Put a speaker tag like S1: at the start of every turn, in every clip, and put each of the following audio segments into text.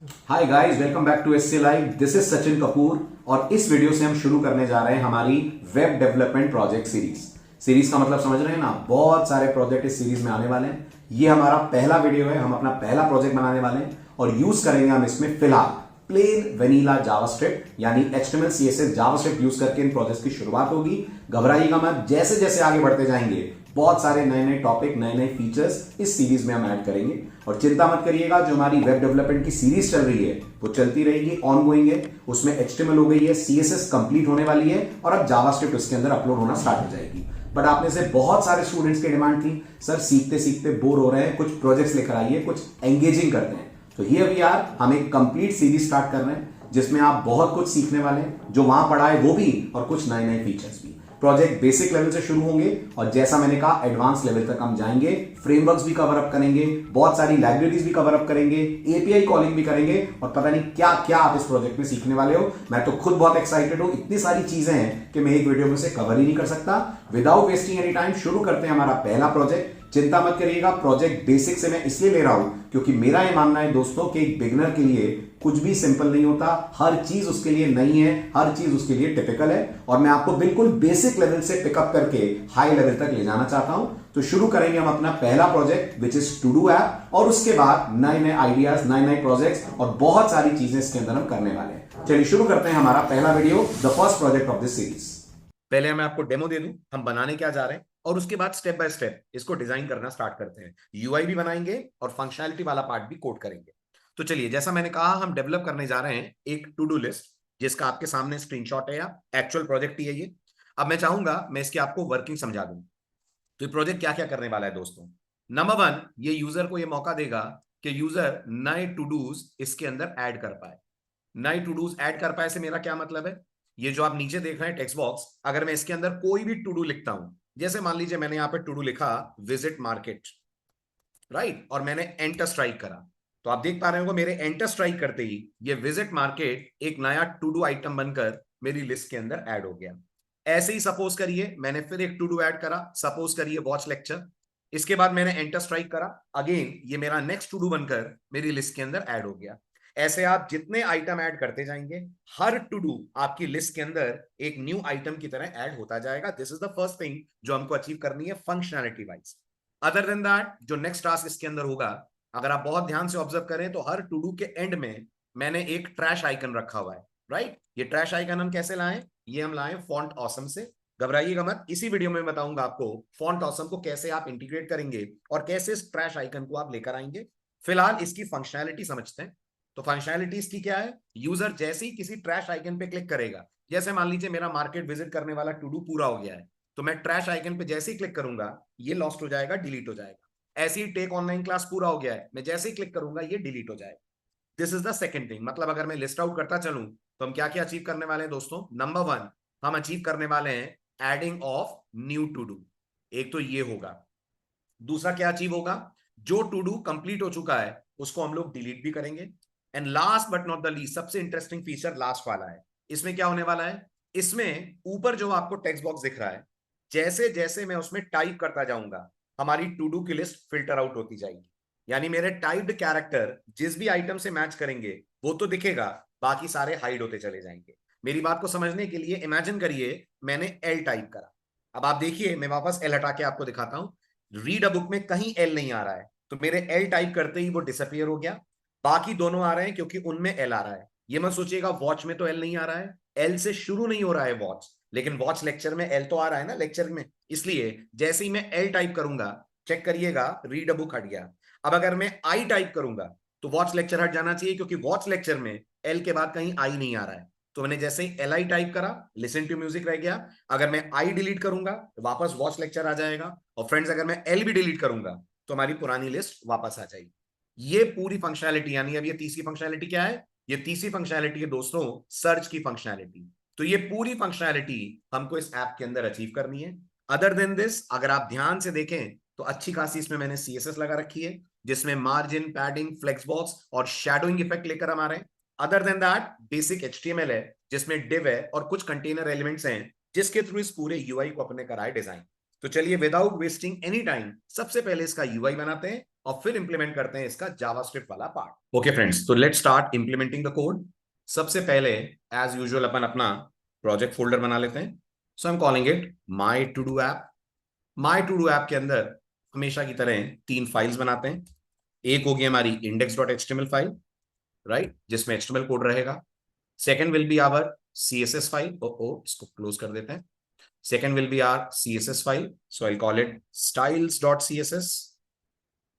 S1: Hi guys, welcome back to SC live. This is Sachin Kapoor और इस video से हम शुरू करने जा रहे हैं हमारी web development project series. Series का मतलब समझ रहे हैं ना, बहुत सारे प्रोजेक्ट इस सीरीज में आने वाले हैं। ये हमारा पहला वीडियो है, हम अपना पहला प्रोजेक्ट बनाने वाले हैं और यूज करेंगे हम इसमें फिलहाल प्लेन वेनिला जावास्क्रिप्ट यानी एचटीएमएल सीएसएस जावास्क्रिप्ट यूज करके इन प्रोजेक्ट्स की शुरुआत होगी। घबराइएगा मत, जैसे जैसे आगे बढ़ते जाएंगे बहुत सारे नए नए टॉपिक, नए नए फीचर्स इस सीरीज में हम ऐड करेंगे। और चिंता मत करिएगा, जो हमारी वेब डेवलपमेंट की सीरीज चल रही है वो चलती रहेगी, ऑन गोइंग है। उसमें एचटीएमएल हो गई है, सीएसएस कंप्लीट होने वाली है और अब जावास्क्रिप्ट उसके अंदर अपलोड होना स्टार्ट हो जाएगी। बट आप में से बहुत सारे स्टूडेंट्स की डिमांड थी, सर सीखते सीखते बोर हो रहे हैं, कुछ प्रोजेक्ट्स लेकर आइए, कुछ एंगेजिंग करते हैं। तो हियर वी आर, हम एक कंप्लीट सीरीज स्टार्ट कर रहे हैं जिसमें आप बहुत कुछ सीखने वाले हैं, जो वहां पढ़ा है वो भी और कुछ नए नए फीचर्स भी। प्रोजेक्ट बेसिक लेवल से शुरू होंगे और जैसा मैंने कहा एडवांस लेवल तक हम जाएंगे। फ्रेमवर्क्स भी कवर अप करेंगे, बहुत सारी लाइब्रेरीज भी कवर अप करेंगे, एपीआई कॉलिंग भी करेंगे और पता नहीं क्या क्या आप इस प्रोजेक्ट में सीखने वाले हो। मैं तो खुद बहुत एक्साइटेड हूं, इतनी सारी चीजें हैं कि मैं एक वीडियो में से कवर ही नहीं कर सकता। विदाउट वेस्टिंग एनी टाइम शुरू करते हैं हमारा पहला प्रोजेक्ट। चिंता मत करिएगा, प्रोजेक्ट बेसिक से मैं इसलिए ले रहा हूं क्योंकि मेरा यह मानना है दोस्तों कि एक बिगिनर के लिए कुछ भी सिंपल नहीं होता, हर चीज उसके लिए नई है, हर चीज उसके लिए टिपिकल है और मैं आपको बिल्कुल बेसिक लेवल से पिकअप करके हाई लेवल तक ले जाना चाहता हूं। तो शुरू करेंगे हम अपना पहला project which is to do app और उसके बाद नए नए आइडियाज, नए नए प्रोजेक्ट्स और बहुत सारी चीजें इसके अंदर हम करने वाले हैं। चलिए शुरू करते हैं हमारा पहला video, the first project of this series. पहले मैं आपको डेमो दे दूं हम बनाने क्या जा रहे हैं और उसके बाद स्टेप बाय स्टेप इसको डिजाइन करना स्टार्ट करते हैं। यूआई भी बनाएंगे और फंक्शनैलिटी वाला पार्ट भी कोड करेंगे। तो चलिए, जैसा मैंने कहा, हम डेवलप करने जा रहे हैं एक टू डू लिस्ट जिसका आपके सामने स्क्रीनशॉट है या एक्चुअल प्रोजेक्ट ही है ये। अब मैं चाहूंगा मैं इसकी आपको वर्किंग समझा दूं। तो ये प्रोजेक्ट क्या क्या करने वाला है दोस्तों। नंबर वन, ये यूजर को ये मौका देगा कि यूजर नए टू डूज इसके अंदर ऐड कर पाए। नए टू डूज ऐड कर पाए से मेरा क्या मतलब है, ये जो आप नीचे देख रहे हैं टेक्स्ट बॉक्स, अगर मैं इसके अंदर कोई भी टू डू लिखता हूं, जैसे मान लीजिए मैंने यहां पे टू डू लिखा विजिट मार्केट, राइट, और मैंने एंटर स्ट्राइक करा, तो आप देख पा रहे हो मेरे एंटर स्ट्राइक करते ही ये विजिट मार्केट एक नया टू डू आइटम बनकर मेरी लिस्ट के अंदर ऐड हो गया। ऐसे ही सपोज करिए मैंने फिर एक टू डू ऐड करा, सपोज करिए वॉच लेक्चर, इसके बाद मैंने एंटर स्ट्राइक करा, अगेन ये मेरा नेक्स्ट टू डू बनकर मेरी लिस्ट के अंदर ऐड हो गया। ऐसे आप जितने आइटम ऐड करते जाएंगे, हर टू डू आपकी लिस्ट के अंदर एक न्यू आइटम की तरह ऐड होता जाएगा। This is the first thing जो हमको अचीव करनी है functionality wise. Other than that, जो नेक्स्ट टास्क इसके अंदर होगा, अगर आप बहुत ध्यान से ऑब्जर्व करें तो हर टू डू के एंड में मैंने एक ट्रैश आइकन रखा हुआ है, राइट। ये ट्रैश आइकन हम कैसे लाएं, ये हम लाएं फॉन्ट ऑसम से। घबराइएगा मत, इसी वीडियो में बताऊंगा आपको फॉन्ट ऑसम को कैसे आप इंटीग्रेट करेंगे और कैसे इस ट्रैश आइकन को आप लेकर आएंगे। फिलहाल इसकी फंक्शनैलिटी समझते हैं। तो फंक्शनैलिटी इसकी क्या है, यूजर जैसे ही किसी ट्रैश आइकन पे क्लिक करेगा, जैसे मान लीजिए मेरा मार्केट विजिट करने वाला टू डू पूरा हो गया है, तो मैं ट्रैश आइकन पे जैसे ही क्लिक करूंगा ये लॉस्ट हो जाएगा, डिलीट हो जाएगा। ऐसे ही टेक ऑनलाइन क्लास पूरा हो गया है, मैं जैसे ही क्लिक करूंगा ये डिलीट हो जाएगा। This is the second thing. मतलब अगर मैं लिस्ट आउट करता चलूं तो हम क्या क्या अचीव करने वाले हैं दोस्तों। नंबर वन, हम अचीव करने वाले हैं adding of new to do, एक तो ये होगा। दूसरा क्या अचीव होगा, जो टू डू कंप्लीट हो चुका है उसको हम लोग डिलीट भी करेंगे। And last but not the least, सबसे इंटरेस्टिंग फीचर लास्ट वाला है। इसमें क्या होने वाला है, इसमें ऊपर जो आपको टेक्स्ट बॉक्स दिख रहा है, जैसे जैसे मैं उसमें टाइप करता जाऊंगा हमारी टू डू की लिस्ट फिल्टर आउट होती जाएगी। यानी मेरे टाइप्ड कैरेक्टर जिस भी आइटम से मैच करेंगे वो तो दिखेगा, बाकी सारे हाइड होते चले जाएंगे। मेरी बात को समझने के लिए इमेजिन करिए मैंने एल टाइप करा। अब आप देखिए, मैं वापस एल हटा के आपको दिखाता हूं। रीड अ बुक में कहीं एल नहीं आ रहा है, तो मेरे एल टाइप करते ही वो डिसअपियर हो गया। बाकी दोनों आ रहे हैं क्योंकि उनमें एल आ रहा है। ये मत सोचिएगा वॉच में तो एल नहीं आ रहा है, एल से शुरू नहीं हो रहा है वॉच, लेकिन वॉच लेक्चर में एल तो आ रहा है ना लेक्चर में, इसलिए जैसे ही मैं एल टाइप करूंगा, चेक करिएगा रीड अ बुक हट गया। अब अगर मैं आई टाइप करूंगा तो वॉच लेक्चर हट जाना चाहिए, क्योंकि वॉच लेक्चर में एल के बाद कहीं आई नहीं आ रहा है। तो मैंने जैसे ही एल आई टाइप करा, लिसन टू म्यूजिक रह गया। अगर मैं आई डिलीट करूंगा तो वापस वॉच लेक्चर आ जाएगा। और फ्रेंड्स, अगर मैं एल भी डिलीट करूंगा तो हमारी पुरानी लिस्ट वापस आ जाएगी। ये पूरी फंक्शनैलिटी, यानी अब ये तीसरी फंक्शनैलिटी क्या है, ये तीसरी फंक्शनैलिटी है दोस्तों सर्च की फंक्शनैलिटी। तो ये पूरी फंक्शनैलिटी हमको इस ऐप के अंदर अचीव करनी है। अदर देन दिस, अगर आप ध्यान से देखें तो अच्छी खासी इसमें मैंने सीएसएस लगा रखी है, जिसमें मार्जिन, पैडिंग, फ्लेक्स बॉक्स और शैडोइंग इफेक्ट लेकर हम आ रहे हैं। Other than that, basic HTML है जिसमें डिव है और कुछ कंटेनर एलिमेंट्स हैं जिसके थ्रू इस पूरे यूआई को अपने कराए डिजाइन। तो चलिए विदाउट वेस्टिंग एनी टाइम सबसे पहले इसका यूआई बनाते हैं और फिर इंप्लीमेंट करते हैं इसका जावास्क्रिप्ट वाला पार्ट। ओके फ्रेंड्स, तो let's start implementing the code. सबसे पहले एज यूजुअल अपन अपना प्रोजेक्ट फोल्डर बना लेते हैं। So I am calling it my to do app. My to do app के अंदर हमेशा की तरह 3 फाइल्स बनाते हैं। एक होगी हमारी index.html फाइल, राइट, जिसमें HTML कोड रहेगा। Second will be our CSS file. ओ इसको क्लोज कर देते हैं। Second will be our CSS file, so I call it styles.css।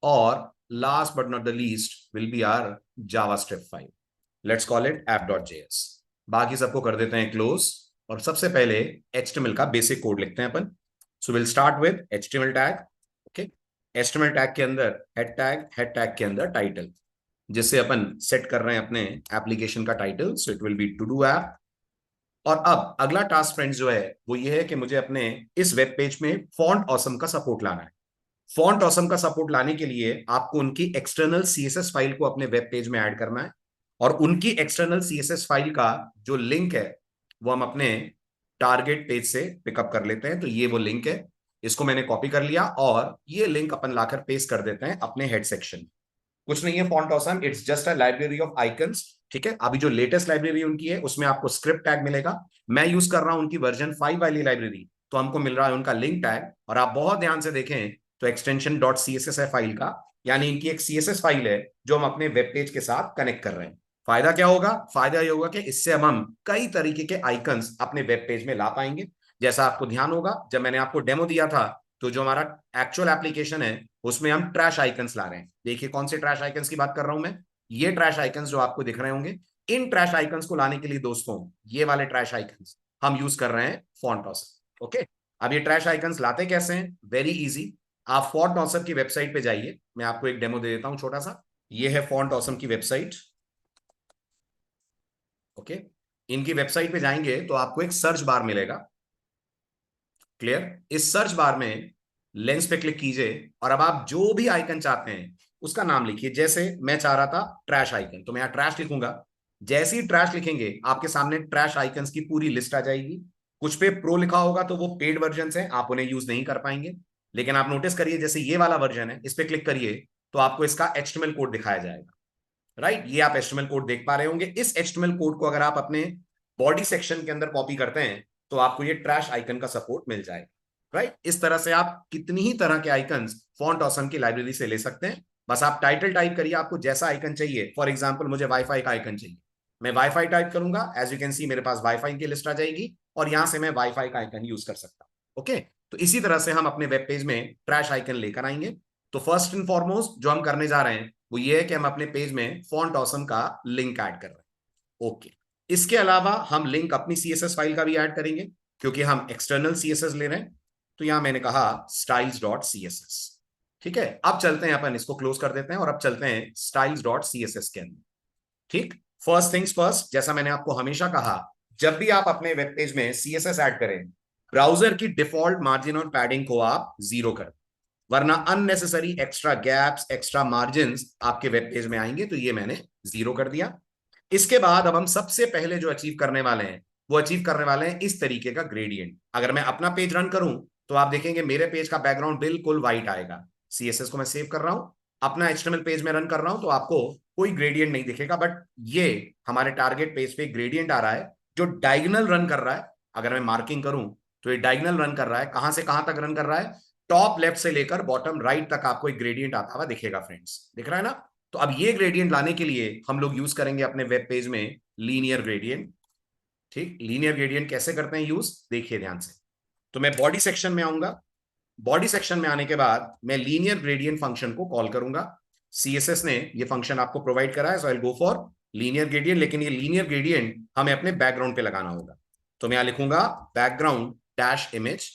S1: और last but not the least will be our JavaScript file. Let's call it app.js। बाकी सबको कर देते हैं क्लोज और सबसे पहले HTML का बेसिक कोड लिखते हैं अपन। So will start with HTML tag. Okay, HTML tag के अंदर हेड टैग के अंदर टाइटल, जिससे अपन सेट कर रहे हैं अपने एप्लीकेशन का title. So it will be to do app. और अब अगला टास्क फ्रेंड्स जो है वो ये है कि मुझे अपने इस वेब पेज में फॉन्ट ऑसम का सपोर्ट लाना है। फॉन्ट ऑसम का सपोर्ट लाने के लिए आपको उनकी एक्सटर्नल सीएसएस फाइल को अपने वेब पेज में ऐड करना है। और उनकी एक्सटर्नल सीएसएस फाइल का जो लिंक है वो हम अपने टारगेट पेज से पिकअप कर लेते हैं। तो ये वो लिंक है, इसको मैंने कॉपी कर लिया और ये लिंक अपन लाकर पेस्ट कर देते हैं अपने हेड सेक्शन। कुछ नहीं है font awesome, it's just a library of icons. ठीक है, अभी जो लेटेस्ट लाइब्रेरी उनकी है उसमें आपको स्क्रिप्ट टैग मिलेगा। मैं यूज कर रहा हूं उनकी वर्जन 5 वाली लाइब्रेरी, तो हमको मिल रहा है उनका लिंक टैग। और आप बहुत ध्यान से देखें तो एक्सटेंशन डॉट CSS है फाइल का, यानी इनकी एक CSS फाइल है जो हम अपने वेब पेज के साथ कनेक्ट कर रहे हैं। फायदा क्या होगा? फायदा ये होगा कि इससे हम कई तरीके के आइकन्स अपने वेब पेज में ला पाएंगे। जैसा आपको ध्यान होगा जब मैंने आपको डेमो दिया था, तो जो हमारा एक्चुअल एप्लीकेशन है उसमें हम ट्रैश आइकन्स ला रहे हैं। देखिए कौन से ट्रैश आइकन्स की बात कर रहा हूं मैं। ये ट्रैश आइकन्स जो आपको दिख रहे होंगे, इन ट्रैश आइकन्स को लाने के लिए दोस्तों ये वाले ट्रैश आइकन्स हम यूज कर रहे हैं फॉन्ट ऑसम। ओके, अब ये ट्रैश आइकन्स लाते कैसे हैं? Very easy. आप फॉन्ट ऑसम की वेबसाइट पे जाइए, मैं आपको एक डेमो दे देता हूं छोटा सा। ये है फॉन्ट ऑसम की वेबसाइट। ओके, इनकी वेबसाइट पे जाएंगे तो आपको एक सर्च बार मिलेगा। क्लियर? इस सर्च बार में लेंस पे क्लिक कीजिए और अब आप जो भी आइकन चाहते हैं उसका नाम लिखिए। जैसे मैं चाह रहा था ट्रैश आइकन, तो मैं यहां ट्रैश लिखूंगा। जैसे ही ट्रैश लिखेंगे आपके सामने ट्रैश आइकन्स की पूरी लिस्ट आ जाएगी। कुछ पे प्रो लिखा होगा तो वो पेड वर्जन है, आप उन्हें यूज नहीं कर पाएंगे। लेकिन आप नोटिस करिए जैसे ये वाला वर्जन है, इस पे क्लिक करिए तो आपको इसका HTML कोड दिखाया जाएगा। राइट, ये आप HTML कोड देख पा रहे होंगे। इस HTML कोड को अगर आप अपने बॉडी सेक्शन के अंदर कॉपी करते हैं तो आपको ये ट्रैश आइकन का सपोर्ट मिल जाएगा। राइट, इस तरह से आप कितनी ही तरह के आइकन्स फॉन्ट ऑसम की लाइब्रेरी से ले सकते हैं। बस आप टाइटल टाइप करिए, आपको जैसा आइकन चाहिए। फॉर एग्जाम्पल मुझे वाईफाई का आइकन चाहिए, मैं वाईफाई टाइप करूंगा। एज यू कैन सी मेरे पास वाईफाई की लिस्ट आ जाएगी और यहां से मैं वाईफाई का आइकन यूज कर सकता हूं। ओके, तो इसी तरह से हम अपने वेब पेज में ट्रैश आइकन लेकर आएंगे। तो फर्स्ट एंड फॉरमोस्ट जो हम करने जा रहे हैं वो ये है कि हम अपने पेज में फॉन्ट ऑसम का लिंक ऐड कर रहे हैं। ओके, इसके अलावा हम लिंक अपनी CSS फाइल का भी ऐड करेंगे क्योंकि हम एक्सटर्नल CSS ले रहे हैं। तो यहां मैंने कहा styles.css। ठीक है, अब चलते हैं अपन इसको क्लोज कर देते हैं और अब चलते हैं styles.css के अंदर। ठीक, फर्स्ट थिंग्स फर्स्ट, जैसा मैंने आपको हमेशा कहा, जब भी आप अपने वेब पेज में CSS ऐड करें, ब्राउजर की डिफॉल्ट मार्जिन और पैडिंग को आप 0 कर, वरना unnecessary extra gaps, extra margin आपके वेब पेज में आएंगे। तो ये मैंने 0 कर दिया। इसके बाद अब हम सबसे पहले जो अचीव करने वाले हैं वो अचीव करने वाले हैं इस तरीके का ग्रेडियंट। अगर मैं अपना पेज रन करूं तो आप देखेंगे मेरे पेज का बैकग्राउंड बिल्कुल व्हाइट आएगा। CSS को मैं सेव कर रहा हूं, अपना HTML पेज में रन कर रहा हूं, तो आपको कोई ग्रेडियंट नहीं दिखेगा। बट ये हमारे टारगेट पेज पे ग्रेडियंट आ रहा है जो डायगोनल रन कर रहा है। अगर मैं मार्किंग करूं तो ये डायगोनल रन कर रहा है। कहां से कहां तक रन कर रहा है? टॉप लेफ्ट से लेकर बॉटम राइट तक आपको एक ग्रेडियंट आता हुआ दिखेगा फ्रेंड्स, दिख रहा है ना? तो अब ये ग्रेडियंट लाने के लिए हम लोग यूज करेंगे अपने वेब पेज में लीनियर ग्रेडियंट। ठीक, लीनियर ग्रेडियंट कैसे करते हैं यूज, देखिए ध्यान से। तो मैं बॉडी सेक्शन में आऊंगा। बॉडी सेक्शन में आने के बाद मैं लीनियर ग्रेडियंट फंक्शन को कॉल करूंगा। CSS ने ये फंक्शन आपको प्रोवाइड करा है, सो आई गो फॉर लीनियर ग्रेडियंट। लेकिन ये लीनियर ग्रेडियंट हमें अपने बैकग्राउंड पे लगाना होगा। तो मैं यहां लिखूंगा बैकग्राउंड डैश इमेज।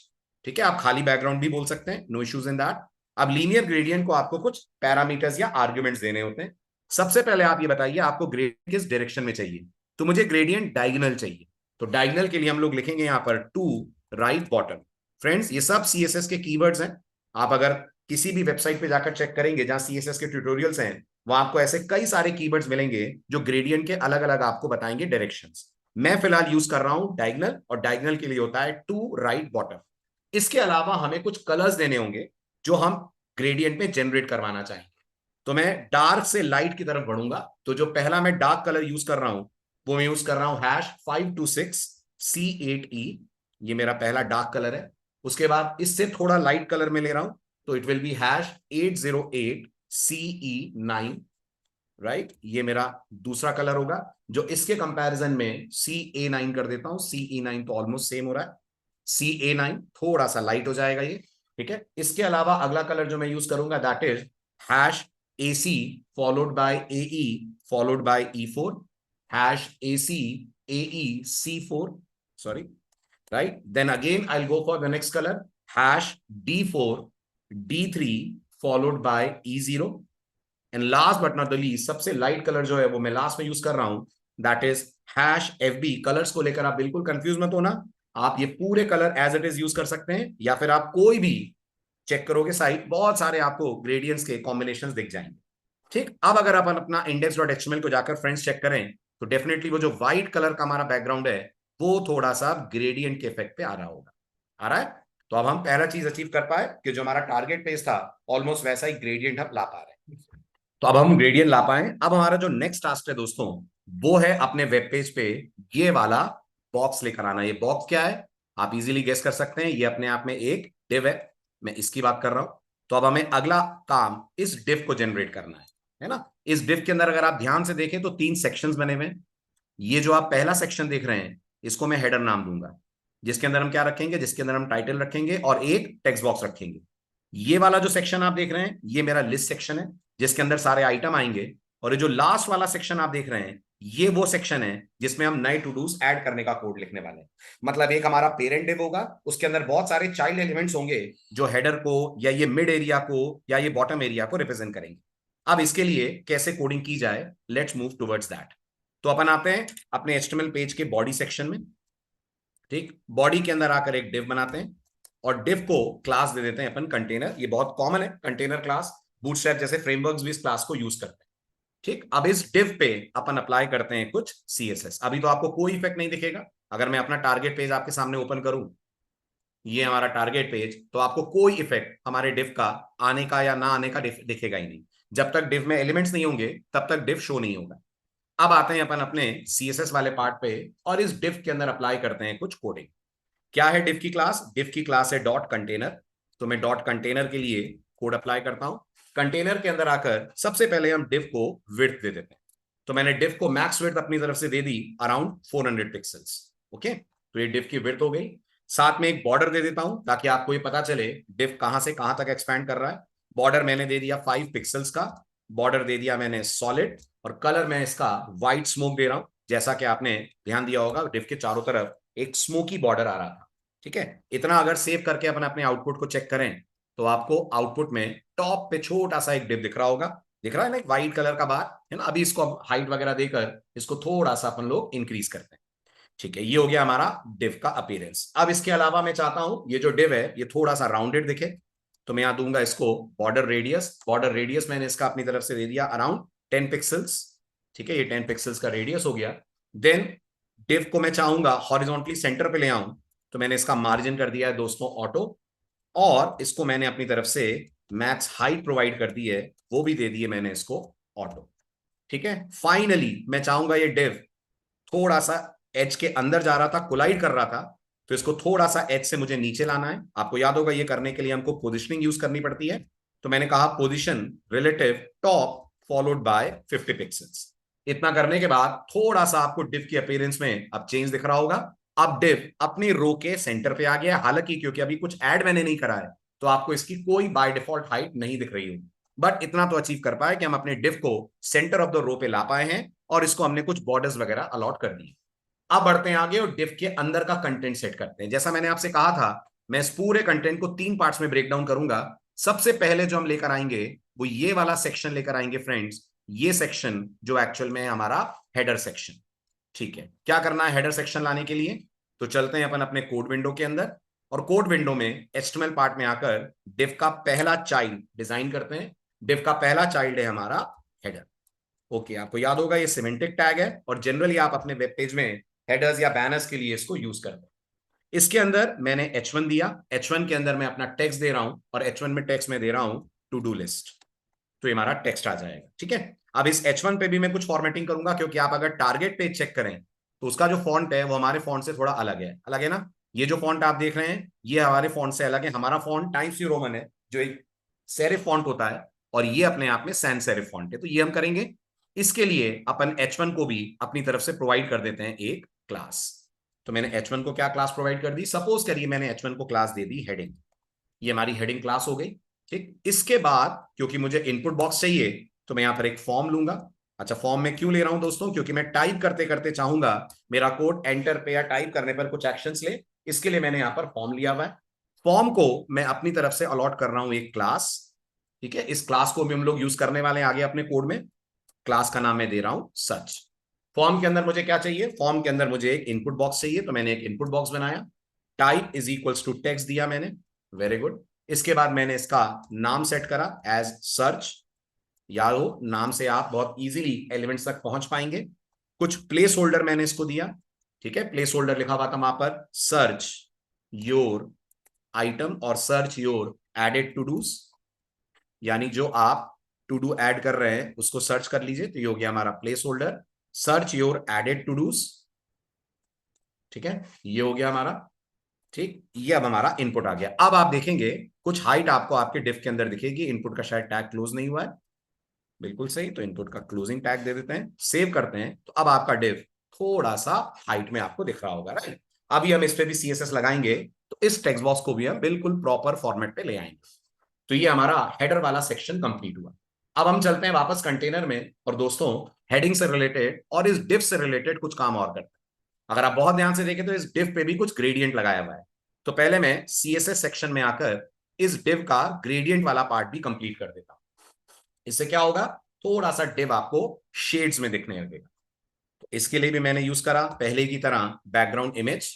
S1: ठीक है, आप खाली बैकग्राउंड भी बोल सकते हैं, नो इश्यूज इन दैट। अब लीनियर ग्रेडियंट को आपको कुछ पैरामीटर्स या आर्ग्यूमेंट्स देने होते हैं। सबसे पहले आप ये बताइए आपको ग्रेडियंट किस डायरेक्शन में चाहिए। तो मुझे ग्रेडियंट डायगोनल चाहिए। तो डायगोनल के लिए हम लोग लिखेंगे यहां पर टू राइट बॉटम। फ्रेंड्स ये सब CSS के कीवर्ड्स हैं। आप अगर किसी भी वेबसाइट पे जाकर चेक करेंगे जहां CSS के ट्यूटोरियल्स हैं, वहां आपको ऐसे कई सारे कीवर्ड्स मिलेंगे जो ग्रेडियंट के अलग अलग आपको बताएंगे डायरेक्शंस। मैं फिलहाल यूज कर रहा हूं डायगोनल, और डायगोनल के लिए होता है टू राइट बॉटम। इसके अलावा हमें कुछ कलर्स देने होंगे जो हम ग्रेडियंट में जनरेट करवाना चाहेंगे। तो मैं डार्क से लाइट की तरफ बढ़ूंगा। तो जो पहला मैं डार्क कलर यूज कर रहा हूं वो मैं यूज कर रहा हूं #526C8E। ये मेरा पहला डार्क कलर है। उसके बाद इससे थोड़ा लाइट कलर में ले रहा हूं, तो it will B #808CE9। Right, ये मेरा दूसरा कलर होगा, जो इसके कंपैरिजन में CA9 कर देता हूं। CE9 तो ऑलमोस्ट सेम हो रहा है। CA9 थोड़ा सा लाइट हो जाएगा ये। ठीक है, इसके अलावा अगला कलर जो मैं यूज करूंगा that is #AC followed by AE followed by E4, #AC AE C4, sorry, right? Then again I'll go for the next color, #D4D3 followed by E0, and last but not the least सबसे light colour जो है वो मैं last में use कर रहा हूं, that is #FB। Colours को लेकर आप बिल्कुल कंफ्यूज मत होना, आप ये पूरे colour as it is use कर सकते हैं, या फिर आप कोई भी चेक करोगे साइट, बहुत सारे आपको ग्रेडियंट्स के कॉम्बिनेशंस दिख जाएंगे। ठीक, अब अगर अपन अपना index.html को जाकर फ्रेंड्स चेक करें, तो डेफिनेटली वो जो व्हाइट कलर का हमारा बैकग्राउंड है वो थोड़ा सा ग्रेडियंट के इफेक्ट पे आ रहा होगा। आ रहा है? तो अब हम पहला चीज अचीव कर पाए कि जो हमारा टारगेट पेज था ऑलमोस्ट वैसा ही ग्रेडियंट हम ला पा रहे हैं। तो अब हम ग्रेडियंट ला पाए। अब हमारा जो नेक्स्ट टास्क है दोस्तों, वो है अपने वेब पेज पे ये वाला बॉक्स लेकर आना। ये बॉक्स क्या है आप इजीली गेस कर सकते हैं, ये अपने आप में एक डिव है, मैं इसकी बात कर रहा हूं। तो अब हमें अगला काम इस डिव को जनरेट करना है ना। इस डिव के अंदर अगर आप ध्यान से देखें तो 3 सेक्शंस बने हुए हैं। ये जो आप पहला सेक्शन देख रहे हैं इसको मैं हेडर नाम दूंगा, जिसके अंदर हम क्या रखेंगे, जिसके अंदर हम टाइटल रखेंगे और एक टेक्स्ट बॉक्स रखेंगे। ये वाला जो सेक्शन आप देख रहे हैं ये मेरा लिस्ट सेक्शन है, जिसके अंदर सारे आइटम आएंगे। और ये जो लास्ट वाला सेक्शन आप देख रहे हैं ये वो सेक्शन है जिसमें हम नए टू डूज ऐड करने का कोड लिखने वाले हैं। मतलब एक हमारा पेरेंट डिव होगा, उसके अंदर बहुत सारे चाइल्ड एलिमेंट्स होंगे जो हेडर को या ये मिड एरिया को या ये बॉटम एरिया को रिप्रेजेंट करेंगे। अब इसके लिए कैसे कोडिंग की जाए, लेट्स मूव टुवर्ड्स दैट। तो अपन आते हैं अपने HTML पेज के बॉडी सेक्शन में। ठीक, बॉडी के अंदर आकर एक डिव बनाते हैं और डिव को क्लास दे देते हैं अपन कंटेनर। ये बहुत कॉमन है कंटेनर क्लास, बूटस्ट्रैप जैसे फ्रेमवर्क्स भी इस क्लास को यूज करते हैं। ठीक, अब इस डिव पे अपन अप्लाई करते हैं कुछ CSS। अभी तो आपको कोई इफेक्ट नहीं दिखेगा। अगर मैं अपना टारगेट पेज आपके सामने ओपन करूं, ये हमारा टारगेट पेज, तो आपको कोई इफेक्ट हमारे डिव का आने का या ना आने का दिखेगा ही नहीं। जब तक डिव में एलिमेंट्स नहीं होंगे तब तक डिव शो नहीं होगा। अब आते हैं अपन अपने CSS वाले पार्ट पे और इस डिव के अंदर अप्लाई करते हैं कुछ कोडिंग। क्या है डिव की क्लास? डिव की क्लास है डॉट कंटेनर। तो मैं डॉट कंटेनर के लिए कोड अप्लाई करता हूं। कंटेनर के अंदर आकर सबसे पहले हम डिव को विड्थ दे देते हैं। तो मैंने डिव को मैक्स विड्थ अपनी तरफ से दे दी अराउंड 400 पिक्सल्स। ओके, तो ये डिव की विड्थ हो गई। साथ में एक बॉर्डर दे देता हूं ताकि आपको ये पता चले डिव कहां से कहां तक एक्सपैंड कर रहा है। बॉर्डर मैंने दे दिया 5 पिक्सल्स का। बॉर्डर दे दिया मैंने सॉलिड, और कलर मैं इसका व्हाइट स्मोक दे रहा हूं। जैसा कि आपने ध्यान दिया होगा डिव के चारों तरफ एक स्मोकी बॉर्डर आ रहा था। ठीक है, इतना अगर सेव करके अपन अपने आउटपुट को चेक करें तो आपको आउटपुट में टॉप पे छोटा सा एक डिव दिख रहा होगा। दिख रहा है ना, एक व्हाइट कलर का बार है ना। अभी इसको हाइट वगैरह देकर इसको थोड़ा सा अपन लोग इंक्रीज करते हैं। ठीक है, ये हो गया हमारा डिव का अपीयरेंस। अब इसके अलावा मैं चाहता हूं ये जो डिव है ये थोड़ा सा राउंडेड दिखे, तो मैं यहां दूंगा इसको बॉर्डर रेडियस। बॉर्डर रेडियस मैंने इसका अपनी तरफ से दे दिया अराउंड 10 पिक्सल्स। ठीक है, ये 10 पिक्सल्स का रेडियस हो गया। देन डिव को मैं चाहूंगा हॉरिजॉन्टली सेंटर पे ले आऊं, तो मैंने इसका मार्जिन कर दिया है दोस्तों ऑटो, और इसको मैंने अपनी तरफ से मैक्स हाइट प्रोवाइड कर दी है, वो भी दे दिए मैंने इसको ऑटो। ठीक है, फाइनली मैं चाहूंगा ये डिव थोड़ा सा एज के अंदर जा रहा था, कोलाइड कर रहा था, तो इसको थोड़ा सा एज से मुझे नीचे लाना है। आपको याद होगा ये करने के लिए हमको पोजिशनिंग यूज करनी पड़ती है। तो मैंने कहा position relative top followed by 50 pixels. इतना करने के बाद थोड़ा सा आपको डिव की अपीयरेंस में अब चेंज दिख रहा होगा। अब डिव अपनी रो के सेंटर पे आ गया, हालांकि क्योंकि अभी कुछ ऐड मैंने नहीं करा है तो आपको इसकी कोई बाय डिफॉल्ट हाइट नहीं दिख रही होगी। बट इतना तो अचीव कर पाए कि हम अपने डिव को सेंटर ऑफ द रो पे ला पाए हैं और इसको हमने कुछ बॉर्डर्स वगैरह अलॉट कर दिए। अब बढ़ते हैं आगे और डिव के अंदर का कंटेंट सेट करते हैं। जैसा मैंने आपसे कहा था मैं इस पूरे कंटेंट को 3 पार्ट्स में ब्रेक डाउन करूंगा। सबसे पहले जो हम लेकर आएंगे वो ये वाला सेक्शन लेकर आएंगे फ्रेंड्स। ये सेक्शन जो एक्चुअल में है हमारा हेडर सेक्शन। ठीक है, क्या करना है हेडर सेक्शन लाने के लिए? तो चलते हैं अपन अपने कोड विंडो के अंदर और कोड विंडो में HTML पार्ट में आकर डिव का पहला चाइल्ड डिजाइन करते हैं। डिव का पहला चाइल्ड है हमारा हेडर। ओके, आपको याद होगा ये सिमेंटिक टैग है और जनरली आप अपने वेब पेज में हेडर्स या बैनर्स के लिए इसको यूज करते हैं। इसके अंदर मैंने H1 दिया। H1 के अंदर मैं अपना टेक्स्ट दे रहा हूं और H1 में टेक्स्ट में दे रहा हूं टू डू लिस्ट। तो ये हमारा टेक्स्ट आ जाएगा। ठीक है, अब इस H1 पे भी मैं कुछ फॉर्मेटिंग करूंगा, क्योंकि आप अगर टारगेट पेज चेक करें तो उसका जो फॉन्ट है वो हमारे फॉन्ट से थोड़ा अलग है ना। ये जो फॉन्ट आप देख रहे हैं ये हमारे फॉन्ट से अलग है। हमारा फॉन्ट टाइम्स न्यू रोमन है जो एक सेरिफ फॉन्ट होता है, और ये अपने आप में सैंस सेरिफ फॉन्ट है। तो ये हम करेंगे, इसके लिए अपन H1 को भी अपनी तरफ से प्रोवाइड कर देते हैं एक क्लास। तो मैंने H1 को क्या क्लास प्रोवाइड कर दी, सपोज करिए मैंने H1 को क्लास दे दी हेडिंग। ये हमारी हेडिंग क्लास हो गई। ठीक, इसके बाद क्योंकि मुझे इनपुट बॉक्स चाहिए तो मैं यहां पर एक फॉर्म लूंगा। अच्छा, फॉर्म में क्यों ले रहा हूं दोस्तों, क्योंकि मैं टाइप करते करते चाहूंगा मेरा कोड एंटर पे या टाइप करने पर कुछ एक्शंस ले, इसके लिए मैंने यहां पर फॉर्म लिया हुआ है। फॉर्म को मैं अपनी तरफ से अलॉट कर रहा हूं एक क्लास। ठीक है, इस क्लास को भी हम लोग यूज करने वाले हैं आगे अपने कोड में। क्लास का नाम मैं दे रहा हूं सर्च। फॉर्म के अंदर मुझे क्या चाहिए, फॉर्म के अंदर मुझे एक इनपुट बॉक्स चाहिए, तो मैंने एक इनपुट बॉक्स बनाया। Type is equals to text दिया मैंने, वेरी गुड। इसके बाद मैंने इसका नाम सेट करा एज सर्च। याद हो, नाम से आप बहुत इजीली एलिमेंट्स तक पहुंच पाएंगे। कुछ प्लेस होल्डर मैंने इसको दिया। ठीक है, प्लेस होल्डर लिखा हुआ था वहां पर सर्च योर आइटम और search your added to dos, यानी जो आप टू डू ऐड कर रहे हैं उसको सर्च कर लीजिए। तो ये हो गया हमारा placeholder search your added to dos. ठीक है, ये हो गया हमारा। ठीक, ये अब हमारा इनपुट आ गया। अब आप देखेंगे कुछ हाइट आपको आपके डिफ के अंदर दिखेगी। इनपुट का शायद टैग क्लोज नहीं हुआ है, बिल्कुल सही, तो इनपुट का क्लोजिंग टैग दे देते हैं, सेव करते हैं। तो अब आपका डिव थोड़ा सा हाइट में आपको दिख रहा होगा, राइट। अभी हम इस पे भी CSS लगाएंगे तो इस टेक्स्ट बॉक्स को भी हम बिल्कुल प्रॉपर फॉर्मेट पे ले आएंगे। तो ये हमारा हेडर वाला सेक्शन कंप्लीट हुआ। अब हम चलते हैं वापस कंटेनर में, और दोस्तों हेडिंग से रिलेटेड और इस डिफ से रिलेटेड कुछ काम और करते हैं। अगर आप बहुत ध्यान से देखें तो इस डिव पे भी कुछ ग्रेडियंट लगाया हुआ है। तो पहले मैं CSS सेक्शन में आकर इस डिव का ग्रेडियंट वाला पार्ट भी कंप्लीट कर देता हूं। इससे क्या होगा, थोड़ा सा डिव आपको शेड्स में दिखने लगेगा। तो इसके लिए भी मैंने यूज करा पहले की तरह बैकग्राउंड इमेज।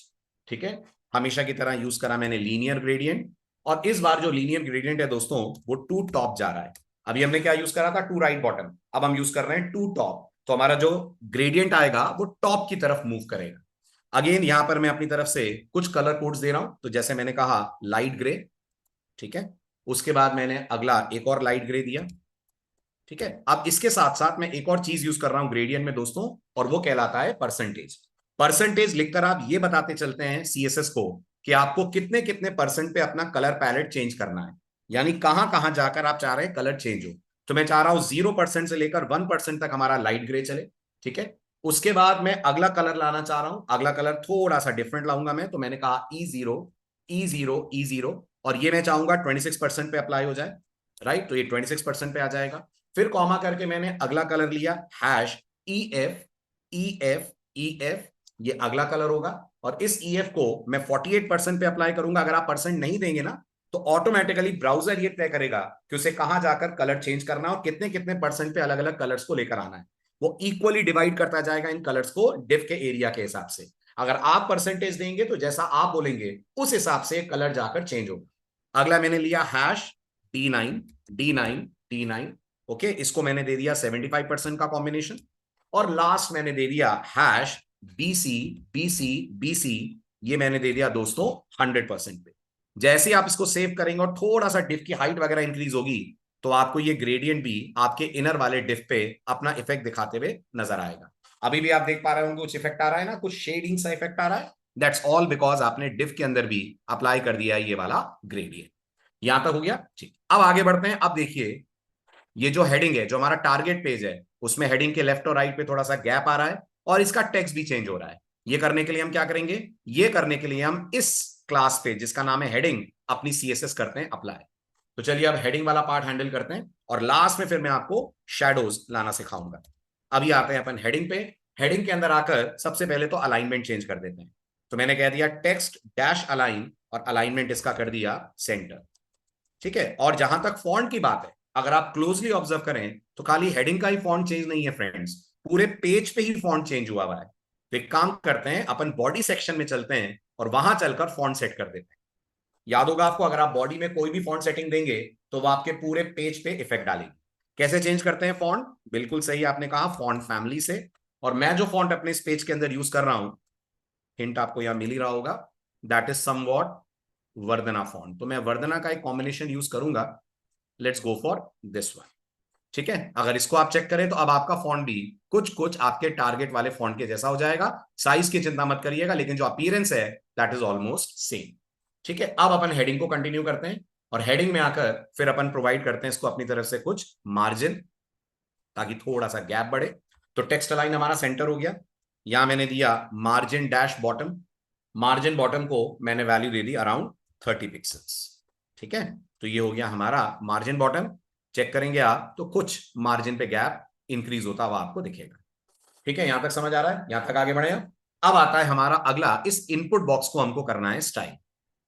S1: ठीक है, हमेशा की तरह यूज करा मैंने लीनियर ग्रेडियंट, और इस बार जो लीनियर ग्रेडियंट है दोस्तों वो टू टॉप जा रहा है। अभी हमने क्या यूज करा था, टू राइट बॉटम, अब हम यूज कर रहे हैं टू टॉप। तो हमारा जो ग्रेडियंट आएगा वो टॉप की तरफ मूव करेगा। अगेन यहां पर मैं अपनी तरफ से कुछ कलर कोड्स दे रहा हूं, तो जैसे मैंने कहा लाइट ग्रे। ठीक है, उसके बाद मैंने अगला एक और लाइट ग्रे दिया। ठीक है, अब इसके साथ साथ मैं एक और चीज यूज कर रहा हूं ग्रेडियंट में दोस्तों, और वो कहलाता है परसेंटेज। परसेंटेज लिखकर आप ये बताते चलते हैं CSS को कि आपको कितने कितने परसेंट पे अपना कलर पैलेट चेंज करना है, यानी कहां कहां जाकर आप चाह रहे हैं कलर चेंज हो। तो मैं चाह रहा हूं 0% से लेकर 1% तक हमारा लाइट ग्रे चले। ठीक है, उसके बाद मैं अगला कलर लाना चाह रहा हूं, अगला कलर थोड़ा सा डिफरेंट लाऊंगा मैं, तो मैंने कहा E0 E0 E0, और ये मैं चाहूंगा 26% पे अप्लाई हो जाए, राइट। तो ये 26% पे आ जाएगा। फिर कॉमा करके मैंने अगला कलर लिया हैश EF EF EF, ये अगला कलर होगा। और इस EF को मैं 48% पे अप्लाई करूंगा। अगर आप परसेंट नहीं देंगे ना तो ऑटोमेटिकली ब्राउजर ये तय करेगा कि उसे कहां जाकर कलर चेंज करना है और कितने कितने परसेंट पे अलग अलग कलर्स को लेकर आना है। वो इक्वली डिवाइड करता जाएगा इन कलर्स को डिफ के एरिया के हिसाब से। अगर आप परसेंटेज देंगे तो जैसा आप बोलेंगे उस हिसाब से कलर जाकर चेंज होगा। अगला मैंने लिया hash D9 D9 D9। Okay, इसको मैंने दे दिया 75% का कॉम्बिनेशन। और लास्ट मैंने दे दिया हैश BC BC BC, ये मैंने दे दिया दोस्तों 100% पे। जैसे ही आप इसको सेव करेंगे और थोड़ा सा डिफ की हाइट वगैरह इंक्रीज होगी तो आपको ये ग्रेडियंट भी आपके इनर वाले डिफ पे अपना इफेक्ट दिखाते हुए नजर आएगा। अभी भी आप देख पा रहे होंगे कुछ इफेक्ट आ रहा है ना, कुछ शेडिंग सा इफेक्ट आ रहा है। दैट्स ऑल बिकॉज आपने डिफ के अंदर भी अप्लाई कर दिया है ये वाला ग्रेडियंट। यहां तक हो गया, ठीक। अब आगे बढ़ते हैं। अब देखिए ये जो हेडिंग है, जो हमारा टारगेट पेज है, उसमें हेडिंग के लेफ्ट और राइट पे थोड़ा सा गैप आ रहा है और इसका टेक्स्ट भी चेंज हो रहा है। ये करने के लिए हम क्या करेंगे, ये करने के लिए हम इस क्लास पे जिसका नाम है हेडिंग अपनी CSS करते हैं अप्लाई। तो चलिए अब हेडिंग वाला पार्ट हैंडल करते हैं और लास्ट में फिर मैं आपको शैडोज लाना सिखाऊंगा। अभी आते हैं अपन हेडिंग पे। हेडिंग के अंदर आकर सबसे पहले तो अलाइनमेंट चेंज कर देते हैं। तो मैंने कह दिया टेक्स्ट डैश अलाइन, और अलाइनमेंट इसका कर दिया सेंटर। ठीक है, और जहां तक फॉन्ट की बात है, अगर आप क्लोजली ऑब्जर्व करें तो खाली हेडिंग का ही फॉन्ट चेंज नहीं है फ्रेंड्स, पूरे पेज पे ही फॉन्ट चेंज हुआ हुआ है। तो एक काम करते हैं, अपन बॉडी सेक्शन में चलते हैं और वहां चलकर फॉन्ट सेट कर देते हैं। याद होगा आपको, अगर आप बॉडी में कोई भी फॉन्ट सेटिंग देंगे तो वो आपके पूरे पेज पे इफेक्ट डालेगी। कैसे चेंज करते हैं फॉन्ट, बिल्कुल सही आपने कहा, फॉन्ट फैमिली से। और मैं जो फॉन्ट अपने इस पेज के अंदर यूज कर रहा हूं, हिंट आपको यहां मिल ही रहा होगा, that is somewhat Vardhana font. तो मैं वर्धना का एक कॉम्बिनेशन यूज करूंगा। Let's go for this one. ठीक है, अगर इसको आप चेक करें तो अब आपका फॉन्ट भी कुछ कुछ आपके टारगेट वाले फॉन्ट के जैसा हो जाएगा। साइज की चिंता मत करिएगा, लेकिन जो अपीयरेंस है दैट इज ऑलमोस्ट सेम। ठीक है, अब अपन हेडिंग को कंटिन्यू करते हैं और हेडिंग में आकर फिर अपन प्रोवाइड करते हैं इसको अपनी तरफ से कुछ मार्जिन, ताकि थोड़ा सा गैप बढ़े। तो टेक्स्ट लाइन हमारा सेंटर हो गया, यहां मैंने दिया margin dash bottom. Margin bottom को मैंने वैल्यू दे दी अराउंड 30 पिक्सल्स। ठीक है, तो ये हो गया हमारा मार्जिन बॉटम। चेक करेंगे आप तो कुछ मार्जिन पे गैप इंक्रीज होता हुआ आपको दिखेगा। ठीक है, यहां तक समझ आ रहा है, यहां तक आगे बढ़े हम। अब आता है हमारा अगला, इस इनपुट बॉक्स को हमको करना है स्टाइल।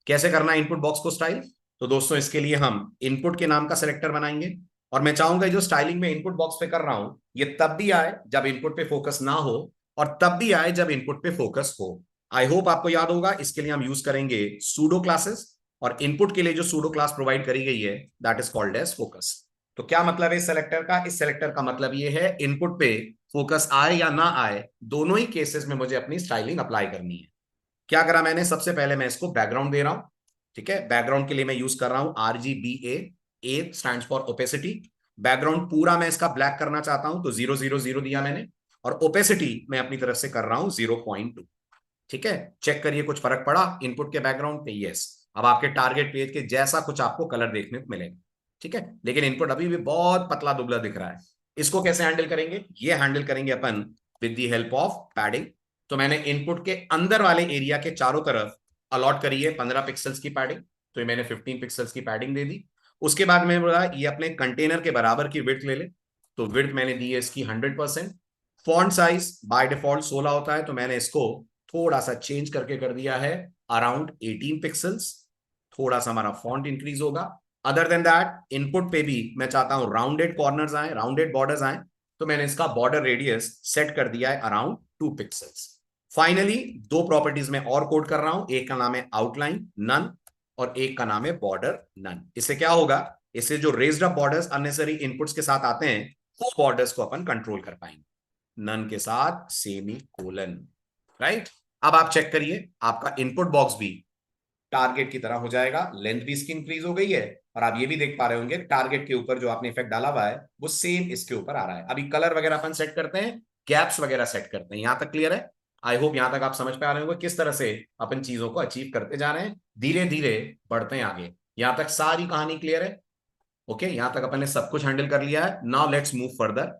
S1: कैसे करना है इनपुट बॉक्स को स्टाइल? तो दोस्तों इसके लिए हम इनपुट के नाम का सिलेक्टर बनाएंगे, और मैं चाहूंगा जो स्टाइलिंग में इनपुट बॉक्स पे कर रहा हूं ये तब भी आए जब इनपुट पे फोकस ना हो, और तब भी आए जब इनपुट पे फोकस हो। आई होप आपको याद होगा, इसके लिए हम यूज करेंगे सूडो क्लासेस, और इनपुट के लिए जो सूडो क्लास प्रोवाइड करी गई है that is called as focus. तो क्या मतलब है इस सेलेक्टर का? इस सेलेक्टर का मतलब ये है इनपुट पे फोकस आए या ना आए, दोनों ही केसेस में मुझे अपनी स्टाइलिंग अप्लाई करनी है। क्या करा मैंने? सबसे पहले मैं इसको बैकग्राउंड दे रहा हूं। ठीक है, बैकग्राउंड के लिए मैं यूज कर रहा हूं RGBA। A stands for opacity. Background पूरा मैं इसका ब्लैक करना चाहता हूं तो 000 दिया मैंने, और ओपेसिटी मैं अपनी तरफ से कर रहा हूं 0.2। ठीक है, चेक करिए कुछ फर्क पड़ा इनपुट के बैकग्राउंड पे? यस। अब आपके टारगेट पेज के जैसा कुछ आपको कलर देखने को मिलेगा। ठीक है, लेकिन इनपुट अभी भी बहुत पतला दुबला दिख रहा है। इसको कैसे हैंडल करेंगे? ये हैंडल करेंगे अपन with the help of padding. तो मैंने इनपुट के अंदर वाले एरिया के चारों तरफ अलॉट करी है 15 पिक्सल्स की पैडिंग, तो ये मैंने 15 पिक्सल्स की पैडिंग दे दी। उसके बाद मैंने बोला ये अपने कंटेनर के बराबर की विड्थ ले ले, तो विड्थ मैंने दी है इसकी 100%। फॉन्ट साइज बाय डिफॉल्ट 16 होता है, तो मैंने इसको थोड़ा सा चेंज करके कर दिया है अराउंड 18 पिक्सल्स। थोड़ा सा हमारा फॉन्ट इंक्रीज होगा। अदर देन दैट इनपुट पे भी मैं चाहता हूं राउंडेड कॉर्नर्स आए, राउंडेड बॉर्डर्स आए, तो मैंने इसका बॉर्डर रेडियस सेट कर दिया है अराउंड 2 पिक्सल्स। फाइनली दो प्रॉपर्टीज में और कोड कर रहा हूं, एक का नाम है आउटलाइन नन, और एक का नाम है बॉर्डर नन। इससे क्या होगा? इससे जो raised up borders unnecessary inputs के साथ आते हैं वो बॉर्डर्स को अपन कंट्रोल कर पाएंगे। नन के साथ सेमी कोलन। राइट, अब आप चेक करिए आपका इनपुट बॉक्स भी टारगेट की तरह हो जाएगा, लेंथ भी इसकी इंक्रीज हो गई है, और आप ये भी देख पा रहे होंगे टारगेट के ऊपर जो आपने इफेक्ट डाला हुआ है वो सेम इसके ऊपर आ रहा है। अभी कलर वगैरह अपन सेट करते हैं, गैप्स वगैरह सेट करते हैं। यहां तक क्लियर है? आई होप यहां तक आप समझ पा रहे होंगे किस तरह से अपन चीजों को अचीव करते जा रहे हैं, धीरे धीरे बढ़ते हैं आगे। यहां तक सारी कहानी क्लियर है? ओके, यहां तक अपन ने सब कुछ हैंडल कर लिया है। Now let's move further.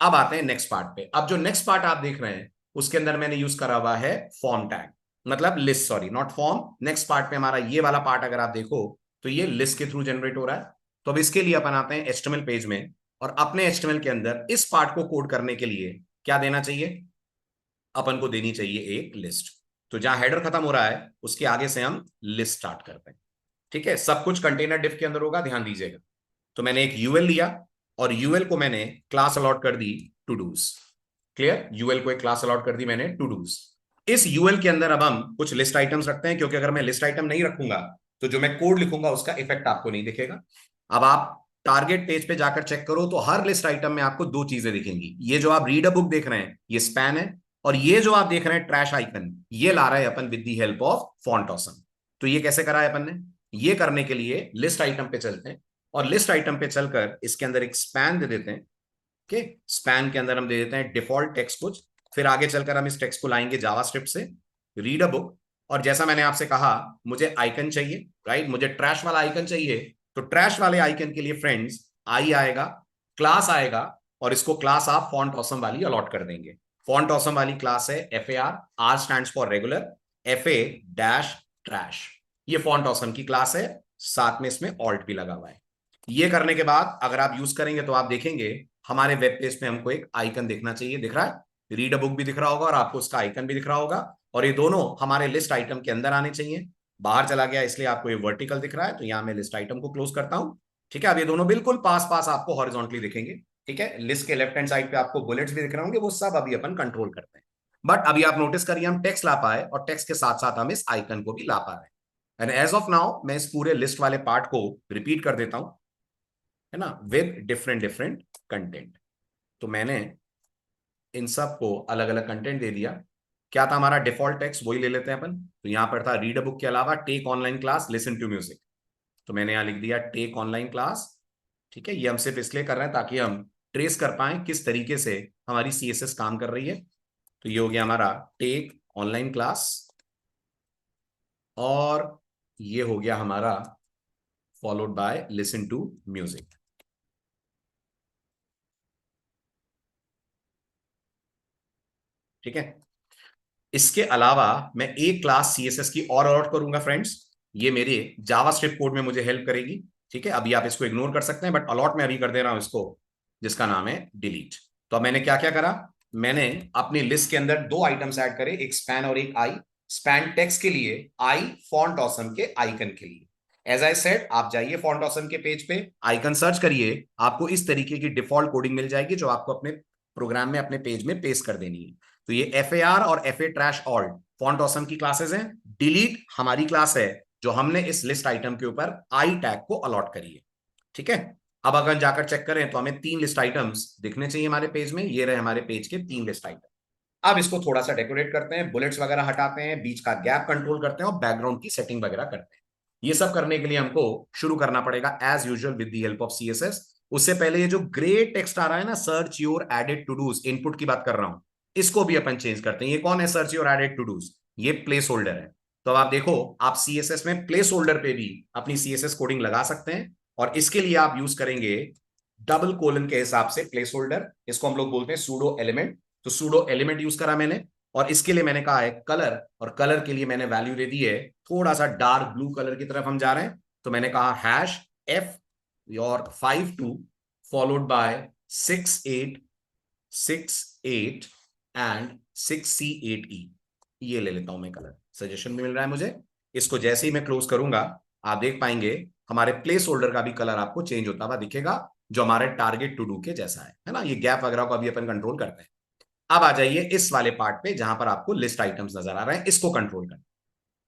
S1: अब आते हैं नेक्स्ट पार्ट पे। अब जो नेक्स्ट पार्ट आप देख रहे हैं उसके अंदर मैंने यूज करा हुआ है फॉर्म टैग, मतलब list, sorry not form. Next part पे हमारा ये वाला पार्ट अगर आप देखो तो ये लिस्ट के थ्रू जनरेट हो रहा है। तो अब इसके लिए अपन आते हैं HTML पेज में, और अपने HTML के अंदर इस पार्ट को कोड करने के लिए क्या देना चाहिए? अपन को देनी चाहिए एक लिस्ट। तो जहां हेडर खत्म हो रहा है उसके आगे से हम लिस्ट स्टार्ट करते हैं। ठीक है, सब कुछ कंटेनर डिफ के अंदर होगा, ध्यान दीजिएगा। तो मैंने एक यूएल लिया, और यूएल को मैंने क्लास अलॉट कर दी टू डूज। क्लियर, यूएल को एक क्लास अलॉट कर दी मैंने टू डूज। इस यूएल के अंदर अब हम कुछ लिस्ट आइटम्स रखते हैं, क्योंकि अगर मैं लिस्ट आइटम नहीं रखूंगा तो जो मैं कोड लिखूंगा उसका इफेक्ट आपको नहीं दिखेगा। अब आप टारगेट पेज पे जाकर चेक करो तो हर लिस्ट आइटम में आपको दो चीजें दिखेंगी। ये जो आप रीड अ बुक देख रहे हैं ये स्पैन है, और ये जो आप देख रहे हैं ट्रैश आइकन, ये ला रहा है अपन with the help of Font Awesome. तो ये कैसे करा है अपन ने? ये करने के लिए लिस्ट आइटम पे चलते हैं, और लिस्ट आइटम पे चलकर इसके अंदर एक स्पैन दे देते हैं। ओके, स्पैन के अंदर हम दे देते हैं डिफॉल्ट टेक्स्ट कुछ, फिर आगे चलकर हम इस टेक्स्ट को लाएंगे जावास्क्रिप्ट से रीड अ बुक। और जैसा मैंने आपसे कहा मुझे आइकन चाहिए, राइट, मुझे ट्रैश वाला आइकन चाहिए। तो ट्रैश वाले आइकन के लिए फ्रेंड्स आई आएगा, क्लास आएगा, और इसको क्लास आप फॉन्ट ऑसम वाली अलॉट कर देंगे। फॉन्ट ऑसम वाली क्लास है FAR, R stands for regular, FA dash trash. ये फॉन्ट ऑसम की क्लास है, साथ में इसमें ऑल्ट भी लगा हुआ है। ये करने के बाद अगर आप यूज करेंगे तो आप देखेंगे हमारे वेब पेज पे हमको एक आइकन दिखना चाहिए। दिख रहा है? रीड अ बुक भी दिख रहा होगा और आपको उसका आइकन भी दिख रहा होगा, और ये दोनों हमारे लिस्ट आइटम के अंदर आने चाहिए। बाहर चला गया इसलिए आपको ये वर्टिकल दिख रहा है, तो यहां मैं लिस्ट आइटम को क्लोज करता हूं। ठीक है, अब ये दोनों बिल्कुल पास पास आपको हॉरिजॉन्टली दिखेंगे। ठीक है, लिस्ट के लेफ्ट हैंड साइड पे आपको बुलेट्स भी दिख रहे होंगे, वो सब अभी अपन कंट्रोल करते हैं। बट अभी आप नोटिस करिए हम टेक्स्ट ला पाए, और टेक्स्ट के साथ साथ हम इस आइकन को भी ला पा रहे हैं। एंड एज ऑफ नाउ मैं इस पूरे लिस्ट वाले पार्ट को रिपीट कर देता हूं, है ना, विद डिफरेंट डिफरेंट कंटेंट। तो मैंने इन सब को अलग अलग कंटेंट दे दिया। क्या था हमारा डिफॉल्ट टेक्स्ट, वही ले लेते हैं अपन। तो यहां पर था रीड अ बुक के अलावा take online class listen to music, तो मैंने यहां लिख दिया टेक ऑनलाइन क्लास ठीक है, ये हम सिर्फ इसलिए कर रहे हैं ताकि हम ट्रेस कर पाए किस तरीके से हमारी सीएसएस काम कर रही है। तो ये हो गया हमारा टेक ऑनलाइन क्लास, और ये हो गया हमारा followed by listen to music. ठीक है, इसके अलावा मैं एक क्लास सीएसएस की और अलॉट करूंगा फ्रेंड्स, ये मेरे जावास्क्रिप्ट कोड में मुझे हेल्प करेगी। ठीक है, अभी आप इसको इग्नोर कर सकते हैं, बट अलॉट मैं अभी कर दे रहा हूं इसको, जिसका नाम है डिलीट। तो अब मैंने क्या क्या करा, मैंने अपनी लिस्ट के अंदर दो आइटम्स ऐड करे, एक स्पैन और एक आई। स्पैन टेक्स्ट के लिए, आई फॉन्ट ऑसम के आइकन के लिए। एज आई सेड, आप जाइए फॉन्ट ऑसम के पेज पे, आइकन सर्च करिए, आपको इस तरीके की डिफॉल्ट कोडिंग मिल जाएगी जो आपको अपने प्रोग्राम में, अपने पेज में पेस्ट कर देनी है। तो ये FAR और FA trash alt font awesome की क्लासेस हैं। डिलीट हमारी क्लास है जो हमने इस लिस्ट आइटम के ऊपर आई टैग को अलॉट करी है। ठीक है, अब अगर जाकर चेक करें तो हमें 3 लिस्ट आइटम्स दिखने चाहिए हमारे पेज में। ये रहे हमारे पेज के 3 लिस्ट आइटम। अब इसको थोड़ा सा डेकोरेट करते हैं, बुलेट्स वगैरह हटाते हैं, बीच का गैप कंट्रोल करते हैं और बैकग्राउंड की सेटिंग वगैरह करते हैं। ये सब करने के लिए हमको शुरू करना पड़ेगा as usual with the help of CSS। उससे पहले ये जो ग्रे टेक्स्ट आ रहा है ना, search your added to dos, input की बात कर रहा हूं, इसको भी अपन चेंज करते हैं। ये कौन है search your added to dos? ये प्लेस होल्डर है। तो अब आप देखो, आप CSS में प्लेस होल्डर पे भी अपनी CSS कोडिंग लगा सकते हैं, और इसके लिए आप यूज करेंगे डबल कोलन के हिसाब से प्लेस होल्डर। इसको हम लोग बोलते हैं सूडो एलिमेंट। तो सूडो एलिमेंट यूज करा मैंने, और इसके लिए मैंने कहा है कलर, और कलर के लिए मैंने वैल्यू दे दी है थोड़ा सा डार्क ब्लू कलर की तरफ हम जा रहे हैं। तो मैंने कहा hash F your 52 followed by 6868 and 6C8E। ये ले लेता हूं मैं, कलर सजेशन भी मिल रहा है मुझे। इसको जैसे ही मैं क्लोज करूंगा, आप देख पाएंगे हमारे प्लेस होल्डर का भी कलर आपको चेंज होता हुआ दिखेगा, जो हमारे टारगेट टू डू के जैसा है ना। ये गैप वगैरह को अभी अपन कंट्रोल करते हैं। अब आ जाइए इस वाले पार्ट पे जहां पर आपको लिस्ट आइटम्स नजर आ रहे हैं, इसको कंट्रोल करना।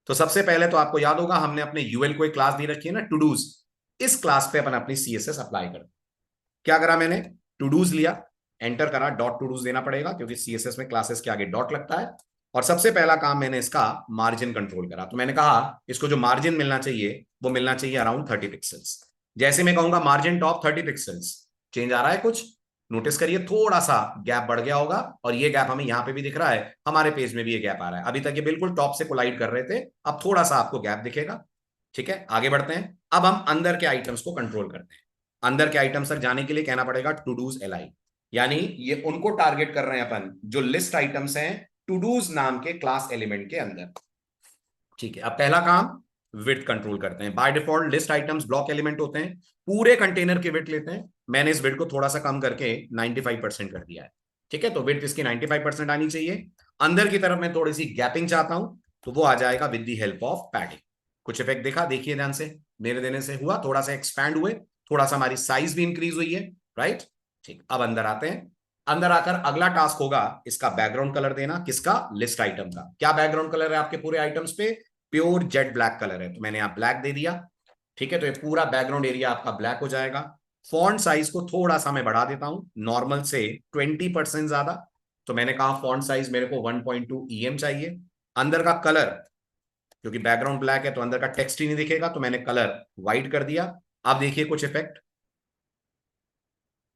S1: तो सबसे पहले तो आपको याद होगा, हमने अपने यूएल को एक क्लास दी रखी है ना, टू डूज। इस क्लास पे अपन अपनी CSS अप्लाई कर, क्या करा मैंने, टू डूज लिया, एंटर करा, डॉट टू डूज देना पड़ेगा क्योंकि CSS में क्लासेस के आगे डॉट लगता है। और सबसे पहला काम मैंने इसका मार्जिन कंट्रोल करा। तो मैंने कहा इसको जो मार्जिन मिलना चाहिए वो मिलना चाहिए अराउंड 30 पिक्सल्स। जैसे मैं कहूंगा मार्जिन टॉप 30 पिक्सल्स, चेंज आ रहा है कुछ? नोटिस करिए थोड़ा सा गैप बढ़ गया होगा, और ये गैप हमें यहां पे भी दिख रहा है, हमारे पेज में भी ये गैप आ रहा है। अभी तक ये बिल्कुल टॉप से कोलाइड कर रहे थे, अब थोड़ा सा आपको गैप दिखेगा। ठीक है, आगे बढ़ते हैं। अब हम अंदर के आइटम्स को कंट्रोल करते हैं। अंदर के आइटम्स तक जाने के लिए कहना पड़ेगा टू डूज LI, यानी ये उनको टारगेट कर रहे हैं अपन जो लिस्ट आइटम्स हैं टू डूज नाम के क्लास एलिमेंट के अंदर। ठीक है, अब पहला काम विड्थ कंट्रोल करते हैं। By default list items block element होते हैं, पूरे कंटेनर की विड्थ लेते हैं। मैंने इस विड्थ को थोड़ा सा कम करके 95% कर दिया है। ठीक है, तो विड्थ इसकी 95% आनी चाहिए। अंदर की तरफ मैं थोड़ी सी गैपिंग चाहता हूं, तो वो आ जाएगा with the help of padding. कुछ इफेक्ट देखा, देखिए ध्यान से, मेरे देने से हुआ, थोड़ा सा एक्सपैंड हुए, थोड़ा सा हमारी साइज भी इंक्रीज हुई है। राइट, ठीक, अब अंदर आते हैं। अंदर आकर अगला टास्क होगा इसका बैकग्राउंड कलर देना। किसका? लिस्ट आइटम का। क्या बैकग्राउंड कलर है आपके पूरे आइटम्स पे? प्योर जेट ब्लैक कलर है, तो मैंने यहां ब्लैक दे दिया। ठीक है, तो ये पूरा बैकग्राउंड एरिया आपका ब्लैक हो जाएगा। फॉन्ट साइज को थोड़ा सा मैं बढ़ा देता हूं, नॉर्मल से 20% ज्यादा। तो मैंने कहा फॉन्ट साइज मेरे को 1.2 EM चाहिए। अंदर का कलर, क्योंकि बैकग्राउंड ब्लैक है तो अंदर का टेक्स्ट ही नहीं दिखेगा, तो मैंने कलर व्हाइट कर दिया। अब देखिए कुछ इफेक्ट,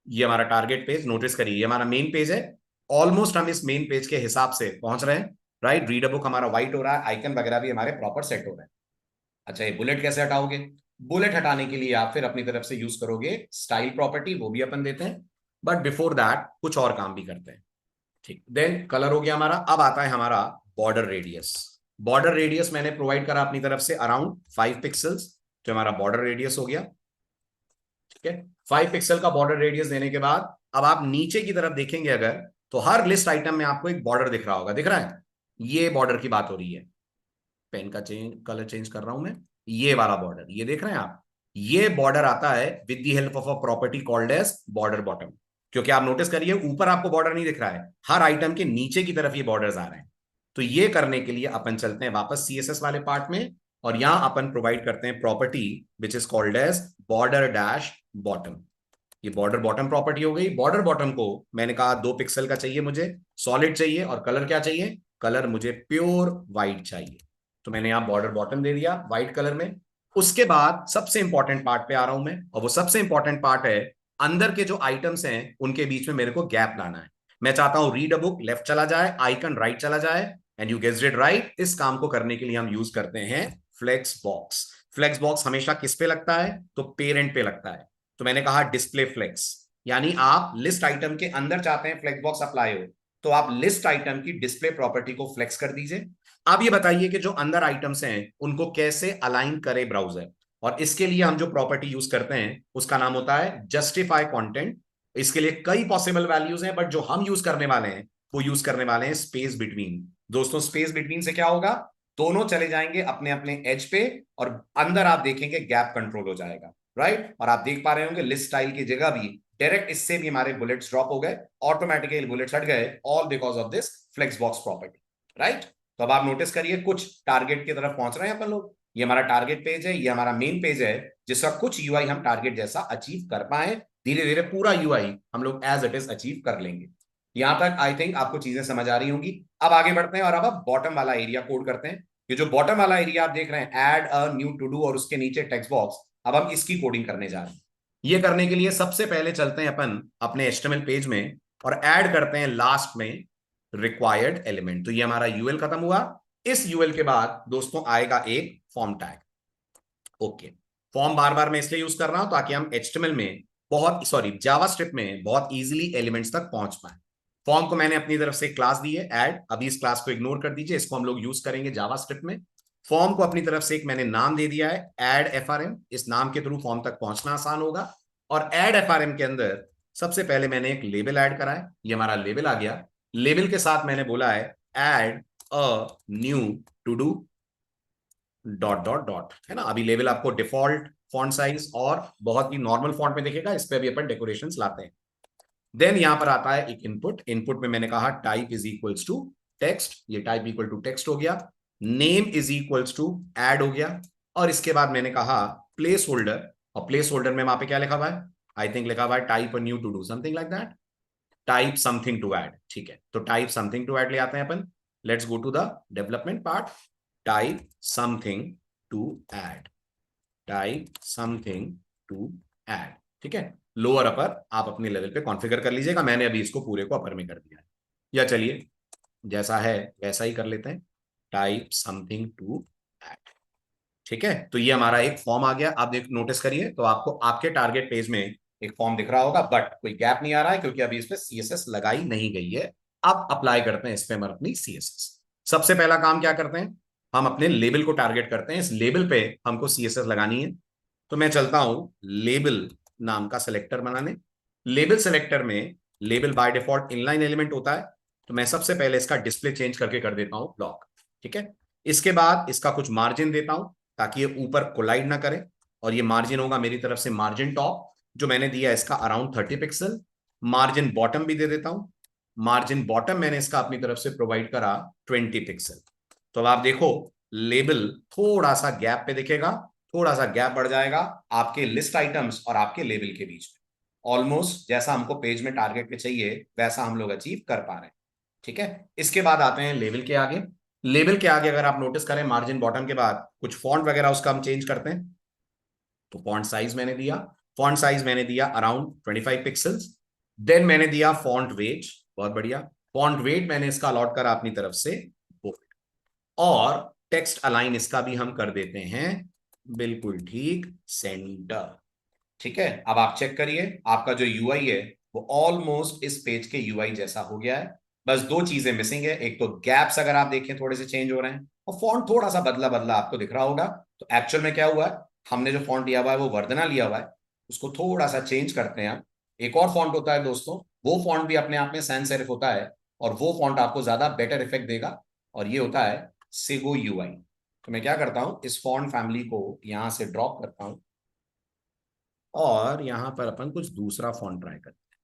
S1: ये हमारा टारगेट पेज, नोटिस करिए ये हमारा मेन पेज है। ऑलमोस्ट हम इस मेन पेज के हिसाब से पहुंच रहे हैं। राइट, रीडर बुक हमारा व्हाइट हो रहा है, आइकन वगैरह भी हमारे प्रॉपर सेट हो रहे हैं। अच्छा, ये बुलेट कैसे हटाओगे? बुलेट हटाने के लिए आप फिर अपनी तरफ से यूज करोगे स्टाइल प्रॉपर्टी, वो भी अपन देते हैं, बट बिफोर दैट कुछ और काम भी करते हैं। ठीक, देन कलर हो गया हमारा। अब आता है हमारा बॉर्डर रेडियस। बॉर्डर रेडियस मैंने प्रोवाइड करा अपनी तरफ से अराउंड 5 पिक्सल्स, जो हमारा बॉर्डर रेडियस हो गया। ठीक है, 5 पिक्सल का बॉर्डर रेडियस देने के बाद अब आप नीचे की तरफ देखेंगे अगर, तो हर लिस्ट आइटम में आपको एक बॉर्डर दिख रहा होगा, दिख रहा है? ये बॉर्डर की बात हो रही है। पेन का कलर चेंज कर रहा हूं मैं, ये वाला बॉर्डर, ये देख रहे हैं आप? ये बॉर्डर आता है with the help of a property called as border bottom. क्योंकि आप नोटिस करिए ऊपर आपको बॉर्डर नहीं दिख रहा है, हर आइटम के नीचे की तरफ ये बॉर्डर्स आ रहे हैं। तो ये करने के लिए अपन चलते हैं वापस CSS वाले पार्ट में, और यहां अपन प्रोवाइड करते हैं property which is called as border dash bottom. ये बॉर्डर बॉटम प्रॉपर्टी हो गई। बॉर्डर बॉटम को मैंने कहा 2 पिक्सल का चाहिए मुझे, सॉलिड चाहिए, और कलर क्या चाहिए? कलर मुझे प्योर व्हाइट चाहिए। तो मैंने यहां बॉर्डर बॉटम दे दिया व्हाइट कलर में। उसके बाद सबसे इंपॉर्टेंट पार्ट पे आ रहा हूं मैं, और वो सबसे इंपॉर्टेंट पार्ट है अंदर के जो आइटम्स हैं उनके बीच में मेरे को गैप लाना है। मैं चाहता हूं रीड अ बुक लेफ्ट चला जाए, आइकन राइट चला जाए, and you guessed it right. इस काम को करने के लिए हम यूज करते हैं फ्लेक्स बॉक्स। फ्लेक्स बॉक्स हमेशा किस पे लगता है? तो पेरेंट पे लगता है। तो मैंने कहा डिस्प्ले फ्लेक्स, यानी आप लिस्ट आइटम के अंदर चाहते हैं फ्लेक्स बॉक्स अप्लाई हो, तो आप लिस्ट आइटम की डिस्प्ले प्रॉपर्टी को फ्लेक्स कर दीजिए। अब ये बताइए कि जो अंदर आइटम्स हैं उनको कैसे अलाइन करे ब्राउजर, और इसके लिए हम जो प्रॉपर्टी यूज करते हैं उसका नाम होता है जस्टिफाई कंटेंट। इसके लिए कई पॉसिबल वैल्यूज हैं, बट जो हम यूज करने वाले हैं वो यूज करने वाले हैं स्पेस बिटवीन। दोस्तों स्पेस बिटवीन से क्या होगा? दोनों चले जाएंगे अपने अपने एज पे, और अंदर आप देखेंगे गैप कंट्रोल हो जाएगा, राइट। और आप देख पा रहे होंगे लिस्ट स्टाइल की जगह भी डायरेक्ट इससे भी हमारे बुलेट्स ड्रॉप हो गए, ऑटोमेटिकली बुलेट्स हट गए, all because of this flex box property, right. तो अब आप नोटिस करिए कुछ टारगेट की तरफ पहुंच रहे हैं अपन लोग। ये हमारा टारगेट पेज है, ये हमारा मेन पेज है, जिसका कुछ यूआई हम टारगेट जैसा अचीव कर पाए। धीरे धीरे पूरा यूआई हम लोग एज इट इज अचीव कर लेंगे। यहां तक आई थिंक आपको चीजें समझ आ रही होंगी। अब आगे बढ़ते हैं और अब बॉटम वाला एरिया कोड करते हैं। ये जो बॉटम वाला एरिया आप देख रहे हैं, add a new to do और उसके नीचे टेक्स्ट बॉक्स, अब हम इसकी कोडिंग करने जा रहे हैं। ये करने के लिए सबसे पहले चलते हैं अपन अपने एचटीएमएल पेज में और ऐड करते हैं लास्ट में रिक्वायर्ड एलिमेंट। तो ये हमारा यूएल खत्म हुआ। इस यूएल के बाद दोस्तों आएगा एक फॉर्म टैग। ओके, फॉर्म बार बार मैं इसलिए यूज कर रहा हूं ताकि हम एचटीएमएल में बहुत सॉरी जावास्क्रिप्ट में बहुत इजीली एलिमेंट्स तक पहुंच पाए। फॉर्म को मैंने अपनी तरफ से क्लास दी है ऐड, अभी इस क्लास को इग्नोर कर दीजिए, इसको हम लोग यूज करेंगे जावास्क्रिप्ट में। फॉर्म को अपनी तरफ से एक मैंने नाम दे दिया है ऐड एफआरएम, इस नाम के थ्रू फॉर्म तक पहुंचना आसान होगा। और ऐड एफआरएम के अंदर सबसे पहले मैंने एक लेबल ऐड करा है, ये हमारा लेबल आ गया। लेबल के साथ मैंने बोला है add a new to do dot dot dot, है ना। अभी लेवल आपको डिफॉल्ट फॉन्ट साइज और बहुत ही नॉर्मल फॉन्ट में दिखेगा, इस पे अभी अपन डेकोरेशंस लाते हैं। देन यहां पर आता है एक इनपुट। इनपुट में मैंने कहा type is equals to text, ये टाइप इक्वल टू टेक्स्ट हो गया। Name is equals to add हो गया। और इसके बाद मैंने कहा प्लेस होल्डर, और प्लेस होल्डर में वहां पे क्या लिखा हुआ है? आई थिंक लिखा हुआ है type a new to do, something like that, type something to add. ठीक है, तो टाइप समथिंग टू ऐड ले आते हैं अपन। Let's go to the development part. Type something to add, type something to add. ठीक है, लोअर अपर आप अपने लेवल पे कॉन्फ़िगर कर लीजिएगा, मैंने अभी इसको पूरे को अपर में कर दिया है। या चलिए जैसा है वैसा ही कर लेते हैं, टाइप समथिंग टू ऐड। ठीक है, तो ये हमारा एक फॉर्म आ गया। आप देख नोटिस करिए तो आपको आपके टारगेट पेज में एक फॉर्म दिख रहा होगा, बट कोई गैप नहीं आ रहा है क्योंकि अभी इसमें सीएसएस लगाई नहीं गई है। अब अप्लाई करते हैं इस पे हम अपनी सीएसएस। सबसे पहला काम क्या करते हैं? हम अपने लेबल को टारगेट करते हैं, इस लेबल पे हमको सीएसएस लगानी है। तो मैं चलता हूं लेबल नाम का सिलेक्टर बनाने। लेबल सिलेक्टर में label by default inline element होता है, तो मैं सबसे पहले इसका डिस्प्ले चेंज करके कर देता हूं ब्लॉक। ठीक है, इसके बाद इसका कुछ मार्जिन देता हूं ताकि ये ऊपर कोलाइड ना करे, और ये मार्जिन होगा मेरी तरफ से मार्जिन टॉप जो मैंने दिया इसका अराउंड 30 पिक्सल। मार्जिन बॉटम भी दे देता हूं, मार्जिन बॉटम मैंने इसका अपनी तरफ से प्रोवाइड करा 20 पिक्सल। तो अब आप देखो लेबल थोड़ा सा गैप पे दिखेगा, थोड़ा सा गैप बढ़ जाएगा आपके लिस्ट आइटम्स और आपके लेबल के बीच में। ऑलमोस्ट जैसा हमको पेज में टारगेट पे चाहिए वैसा हम लोग अचीव कर पा रहे हैं। ठीक है, इसके बाद आते हैं लेबल के आगे। लेबल के आगे अगर आप नोटिस करें मार्जिन बॉटम के बाद कुछ फॉन्ट वगैरह उसका हम चेंज करते हैं। तो फॉन्ट साइज मैंने दिया, फॉन्ट साइज मैंने दिया अराउंड 25 पिक्सल्स। देन मैंने दिया फॉन्ट वेट, बहुत बढ़िया, फॉन्ट वेट मैंने इसका अलॉट करा अपनी तरफ से बोल्ड। और टेक्स्ट अलाइन इसका भी हम कर देते हैं बिल्कुल ठीक सेंटर। ठीक है, अब आप चेक करिए आपका जो यूआई है वो ऑलमोस्ट इस पेज के यूआई जैसा हो गया है। बस दो चीजें मिसिंग है, एक तो गैप्स अगर आप देखें थोड़े से चेंज हो रहे हैं, और फॉन्ट थोड़ा सा बदला बदला आपको दिख रहा होगा। तो एक्चुअल में क्या हुआ है, हमने जो फॉन्ट लिया हुआ है वो वर्धना लिया हुआ है, उसको थोड़ा सा चेंज करते हैं। एक और फॉन्ट होता है दोस्तों, वो फॉन्ट भी अपने आप में सैंस सेरिफ होता है, और वो फॉन्ट आपको ज्यादा बेटर इफेक्ट देगा, और ये होता है सेगो यूआई। तो मैं क्या करता हूं, इस फॉन्ट फैमिली को यहां से ड्रॉप करता हूं, और यहां पर अपन कुछ दूसरा फॉन्ट ट्राई करते हैं।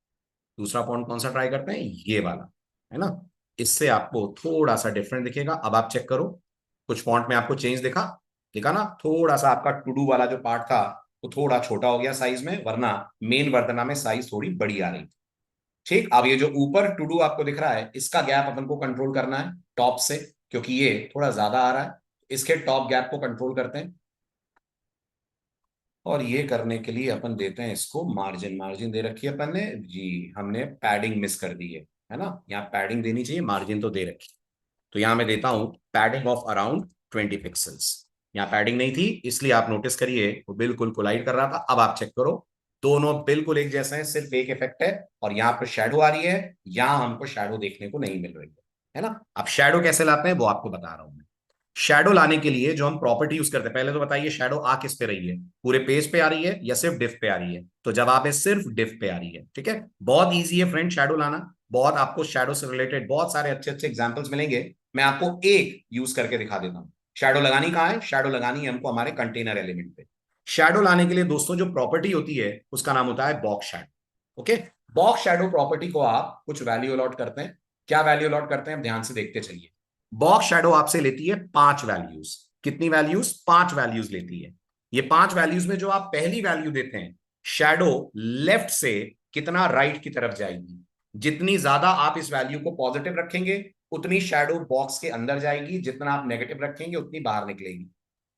S1: दूसरा फॉन्ट कौन सा ट्राई करते हैं? ये वाला, है ना। इससे आपको थोड़ा सा डिफरेंट दिखेगा। अब आप चेक करो कुछ फॉन्ट में आपको चेंज दिखा, दिखा ना, थोड़ा सा आपका टू डू वाला जो पार्ट था वो थोड़ा छोटा हो गया साइज में, वरना मेन वर्तना में साइज थोड़ी बड़ी आ रही थी। ठीक, अब ये जो ऊपर टू डू आपको दिख रहा है इसका गैप अपन को कंट्रोल करना है टॉप से, क्योंकि ये थोड़ा ज्यादा आ रहा है। इसके टॉप गैप को कंट्रोल करते हैं। और ये करने के लिए अपन देते हैं इसको मार्जिन। मार्जिन दे रखी है अपन ने जी, हमने पैडिंग मिस कर दी है ना। यहाँ पैडिंग देनी चाहिए, मार्जिन तो दे रखी। तो यहां मैं देता हूं पैडिंग ऑफ अराउंड 20 पिक्सल्स। यहाँ पैडिंग नहीं थी, इसलिए आप नोटिस करिए वो बिल्कुल कोलाइड कर रहा था। अब आप चेक करो, दोनों बिल्कुल एक जैसे हैं, सिर्फ एक इफेक्ट है और यहाँ पर शेडो आ रही है, यहां हमको शेडो देखने को नहीं मिल रही है ना। अब शेडो कैसे लाते हैं वो आपको बता रहा हूं मैं। शेडो लाने के लिए जो हम प्रॉपर्टी यूज करते हैं, पहले तो बताइए शेडो आ किस पे रही है, पूरे पेज पे आ रही है या सिर्फ डिफ पे आ रही है? तो जवाब है सिर्फ डिफ पे आ रही है। ठीक है, बहुत ईजी है फ्रेंड शेडो लाना। बहुत आपको शेडो से रिलेटेड बहुत सारे अच्छे अच्छे एग्जांपल्स मिलेंगे। मैं आपको एक यूज करके दिखा देता हूं। शेडो लगानी कहाँ है? शेडो लगानी है हमको हमारे कंटेनर एलिमेंट पे। शेडो लाने के लिए दोस्तों जो प्रॉपर्टी होती है उसका नाम होता है box shadow. Okay, box shadow property को आप कुछ वैल्यू अलॉट करते हैं। क्या वैल्यू अलॉट करते हैं, ध्यान से देखते चलिए। बॉक्स शेडो आपसे लेती है 5 वैल्यूज। कितनी वैल्यूज? 5 वैल्यूज लेती है। ये 5 वैल्यूज में जो आप पहली वैल्यू देते हैं, शेडो लेफ्ट से कितना राइट की तरफ जाएगी। जितनी ज्यादा आप इस वैल्यू को पॉजिटिव रखेंगे उतनी शैडो बॉक्स के अंदर जाएगी, जितना आप नेगेटिव रखेंगे उतनी बाहर निकलेगी।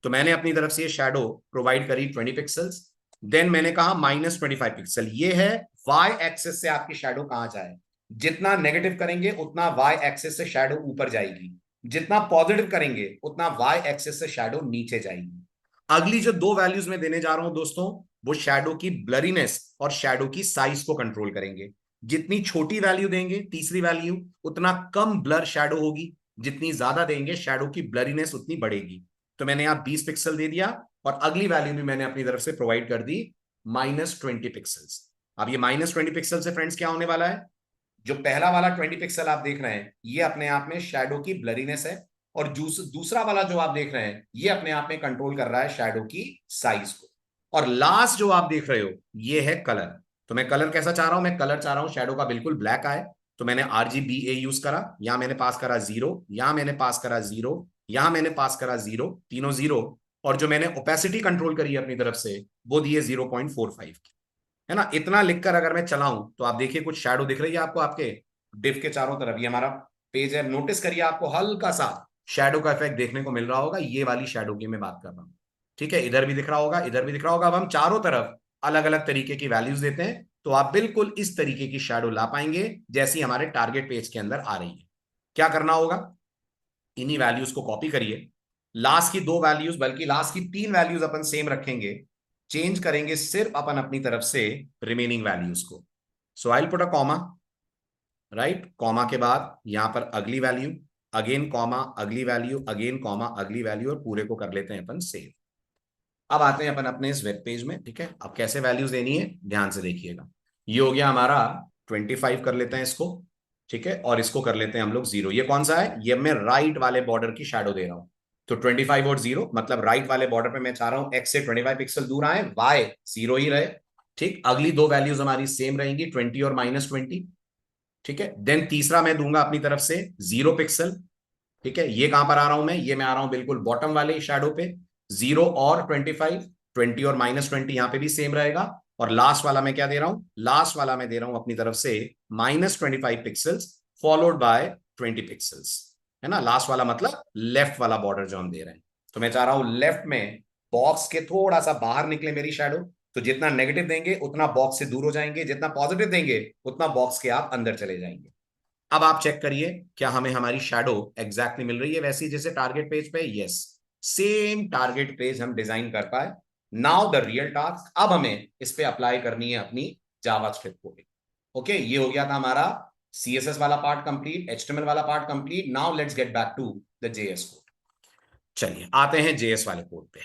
S1: तो मैंने अपनी तरफ से ये शैडो प्रोवाइड करी 20 पिक्सल्स। देन मैंने कहा -25 पिक्सल। ये है वाई एक्सेस से आपकी शैडो कहां जाए। जितना नेगेटिव करेंगे उतना वाई एक्सेस से शैडो ऊपर जाएगी, जितना पॉजिटिव करेंगे उतना वाई एक्सेस से शैडो नीचे जाएगी। अगली जो 2 वैल्यूज में देने जा रहा हूं दोस्तों, वो शैडो की ब्लरीनेस और शैडो की साइज को कंट्रोल करेंगे। जितनी छोटी वैल्यू देंगे तीसरी वैल्यू, उतना कम ब्लर शैडो होगी। जितनी ज्यादा देंगे शैडो की ब्लरीनेस उतनी बढ़ेगी। तो मैंने यहां 20 पिक्सल दे दिया और अगली वैल्यू भी मैंने अपनी तरफ से प्रोवाइड कर दी -20 पिक्सल्स। अब ये -20 पिक्सल से फ्रेंड्स क्या होने वाला है, जो पहला वाला 20 पिक्सल आप देख रहे हैं ये अपने आप में शैडो की ब्लरीनेस है, और दूसरा वाला जो आप देख रहे हैं ये अपने आप में कंट्रोल कर रहा है शैडो की साइज को। और लास्ट जो आप देख रहे हो ये है कलर। तो मैं कलर कैसा चाह रहा हूं, मैं कलर चाह रहा हूं शैडो का बिल्कुल ब्लैक आए। तो मैंने RGBA यूज करा। यहां मैंने पास करा 0, यहां मैंने पास करा 0, यहां मैंने पास करा 0, तीनों 0। और जो मैंने ओपेसिटी कंट्रोल करी है अपनी तरफ से वो दी है 0.45 की, है ना। इतना लिखकर अगर मैं चलाऊं तो आप देखिए कुछ शैडो दिख रही है आपको आपके डिव के चारों तरफ। ये हमारा पेज है, नोटिस करिए आपको हल्का सा शैडो का इफेक्ट देखने को मिल रहा होगा। ये वाली शैडो की मैं बात कर रहा हूं। ठीक है, इधर भी दिख रहा होगा, इधर भी दिख रहा होगा। अब हम चारों तरफ अलग अलग तरीके की वैल्यूज देते हैं तो आप बिल्कुल इस तरीके की शैडो ला पाएंगे जैसी हमारे टारगेट पेज के अंदर आ रही है। क्या करना होगा, इन्हीं वैल्यूज को कॉपी करिए। लास्ट की 2 वैल्यूज, बल्कि लास्ट की 3 वैल्यूज अपन सेम रखेंगे। चेंज करेंगे सिर्फ अपन अपनी तरफ से रिमेनिंग वैल्यूज को। So I will put a comma, right. Comma के बाद यहां पर अगली वैल्यू, अगेन कॉमा, अगली वैल्यू, अगेन कॉमा, अगली वैल्यू, और पूरे को कर लेते हैं अपन सेव। अब आते हैं अपन अपने इस वेब पेज में। ठीक है, अब कैसे वैल्यूज देनी है ध्यान से देखिएगा। ये हो गया हमारा 25, कर लेते हैं इसको। ठीक है, और इसको कर लेते हैं हम लोग 0। ये कौन सा है, ये मैं राइट वाले बॉर्डर की शैडो दे रहा हूं। तो 25 और 0 मतलब राइट वाले बॉर्डर पे मैं चाह रहा हूं एक्स से 25 पिक्सल दूर आए, वाई 0 ही रहे। ठीक, अगली 2 वैल्यूज हमारी सेम रहेंगी, 20 और -20। ठीक है, देन तीसरा मैं दूंगा अपनी तरफ से 0 पिक्सल। ठीक है, ये कहां पर आ रहा हूं मैं, ये मैं आ रहा हूं बिल्कुल बॉटम वाले शैडो पे। 0 और 25, 20 और -20 यहां पे भी सेम रहेगा। और लास्ट वाला मैं क्या दे रहा हूं, लास्ट वाला मैं दे रहा हूं अपनी तरफ से -25 पिक्सल्स फॉलोड बाय 20 पिक्सल्स, है ना। लास्ट वाला मतलब लेफ्ट वाला बॉर्डर जो हम दे रहे हैं। तो मैं चाह रहा हूं लेफ्ट में बॉक्स के थोड़ा सा बाहर निकले मेरी शैडो। तो जितना नेगेटिव देंगे उतना बॉक्स से दूर हो जाएंगे, जितना पॉजिटिव देंगे उतना बॉक्स के आप अंदर चले जाएंगे। अब आप चेक करिए क्या हमें हमारी शैडो एग्जैक्टली मिल रही है वैसी जैसे टारगेट पेज पे। यस, सेम टारगेट पेज हम डिजाइन कर पाए। नाउ द रियल टास्क, अब हमें इस पे अप्लाई करनी है अपनी जावास्क्रिप्ट कोडिंग। ओके, ये हो गया था हमारा CSS वाला पार्ट कंप्लीट, HTML वाला part complete. Now let's get back to the JS code. चलिए आते हैं JS वाले कोड पे,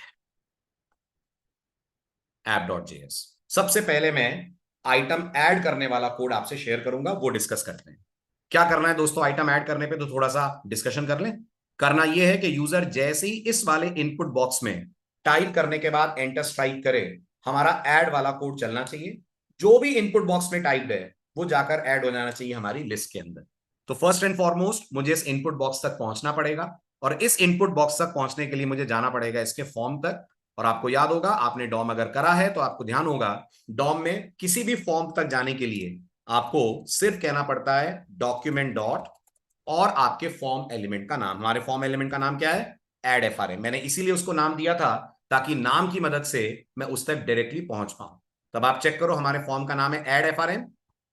S1: app.js। सबसे पहले मैं आइटम ऐड करने वाला कोड आपसे शेयर करूंगा, वो डिस्कस करते हैं। क्या करना है दोस्तों, आइटम ऐड करने पे तो थोड़ा सा डिस्कशन कर लें। करना यह है कि यूजर जैसे ही इस वाले इनपुट बॉक्स में टाइप करने के बाद एंटर स्ट्राइक करे, हमारा ऐड वाला कोड चलना चाहिए। जो भी इनपुट बॉक्स में टाइप है वो जाकर ऐड हो जाना चाहिए हमारी लिस्ट के अंदर। तो फर्स्ट एंड फॉरमोस्ट मुझे इस इनपुट बॉक्स तक पहुंचना पड़ेगा, और इस इनपुट बॉक्स तक पहुंचने के लिए मुझे जाना पड़ेगा इसके फॉर्म तक। और आपको याद होगा, आपने डॉम अगर करा है तो आपको ध्यान होगा, डॉम में किसी भी फॉर्म तक जाने के लिए आपको सिर्फ कहना पड़ता है डॉक्यूमेंट डॉट और आपके फॉर्म एलिमेंट का नाम। हमारे फॉर्म एलिमेंट का नाम क्या है, एड FRM। मैंने इसीलिए उसको नाम दिया था ताकि नाम की मदद से मैं उस तक डायरेक्टली पहुंच पाऊं। तब आप चेक करो, हमारे फॉर्म का नाम है एड एफआरएम।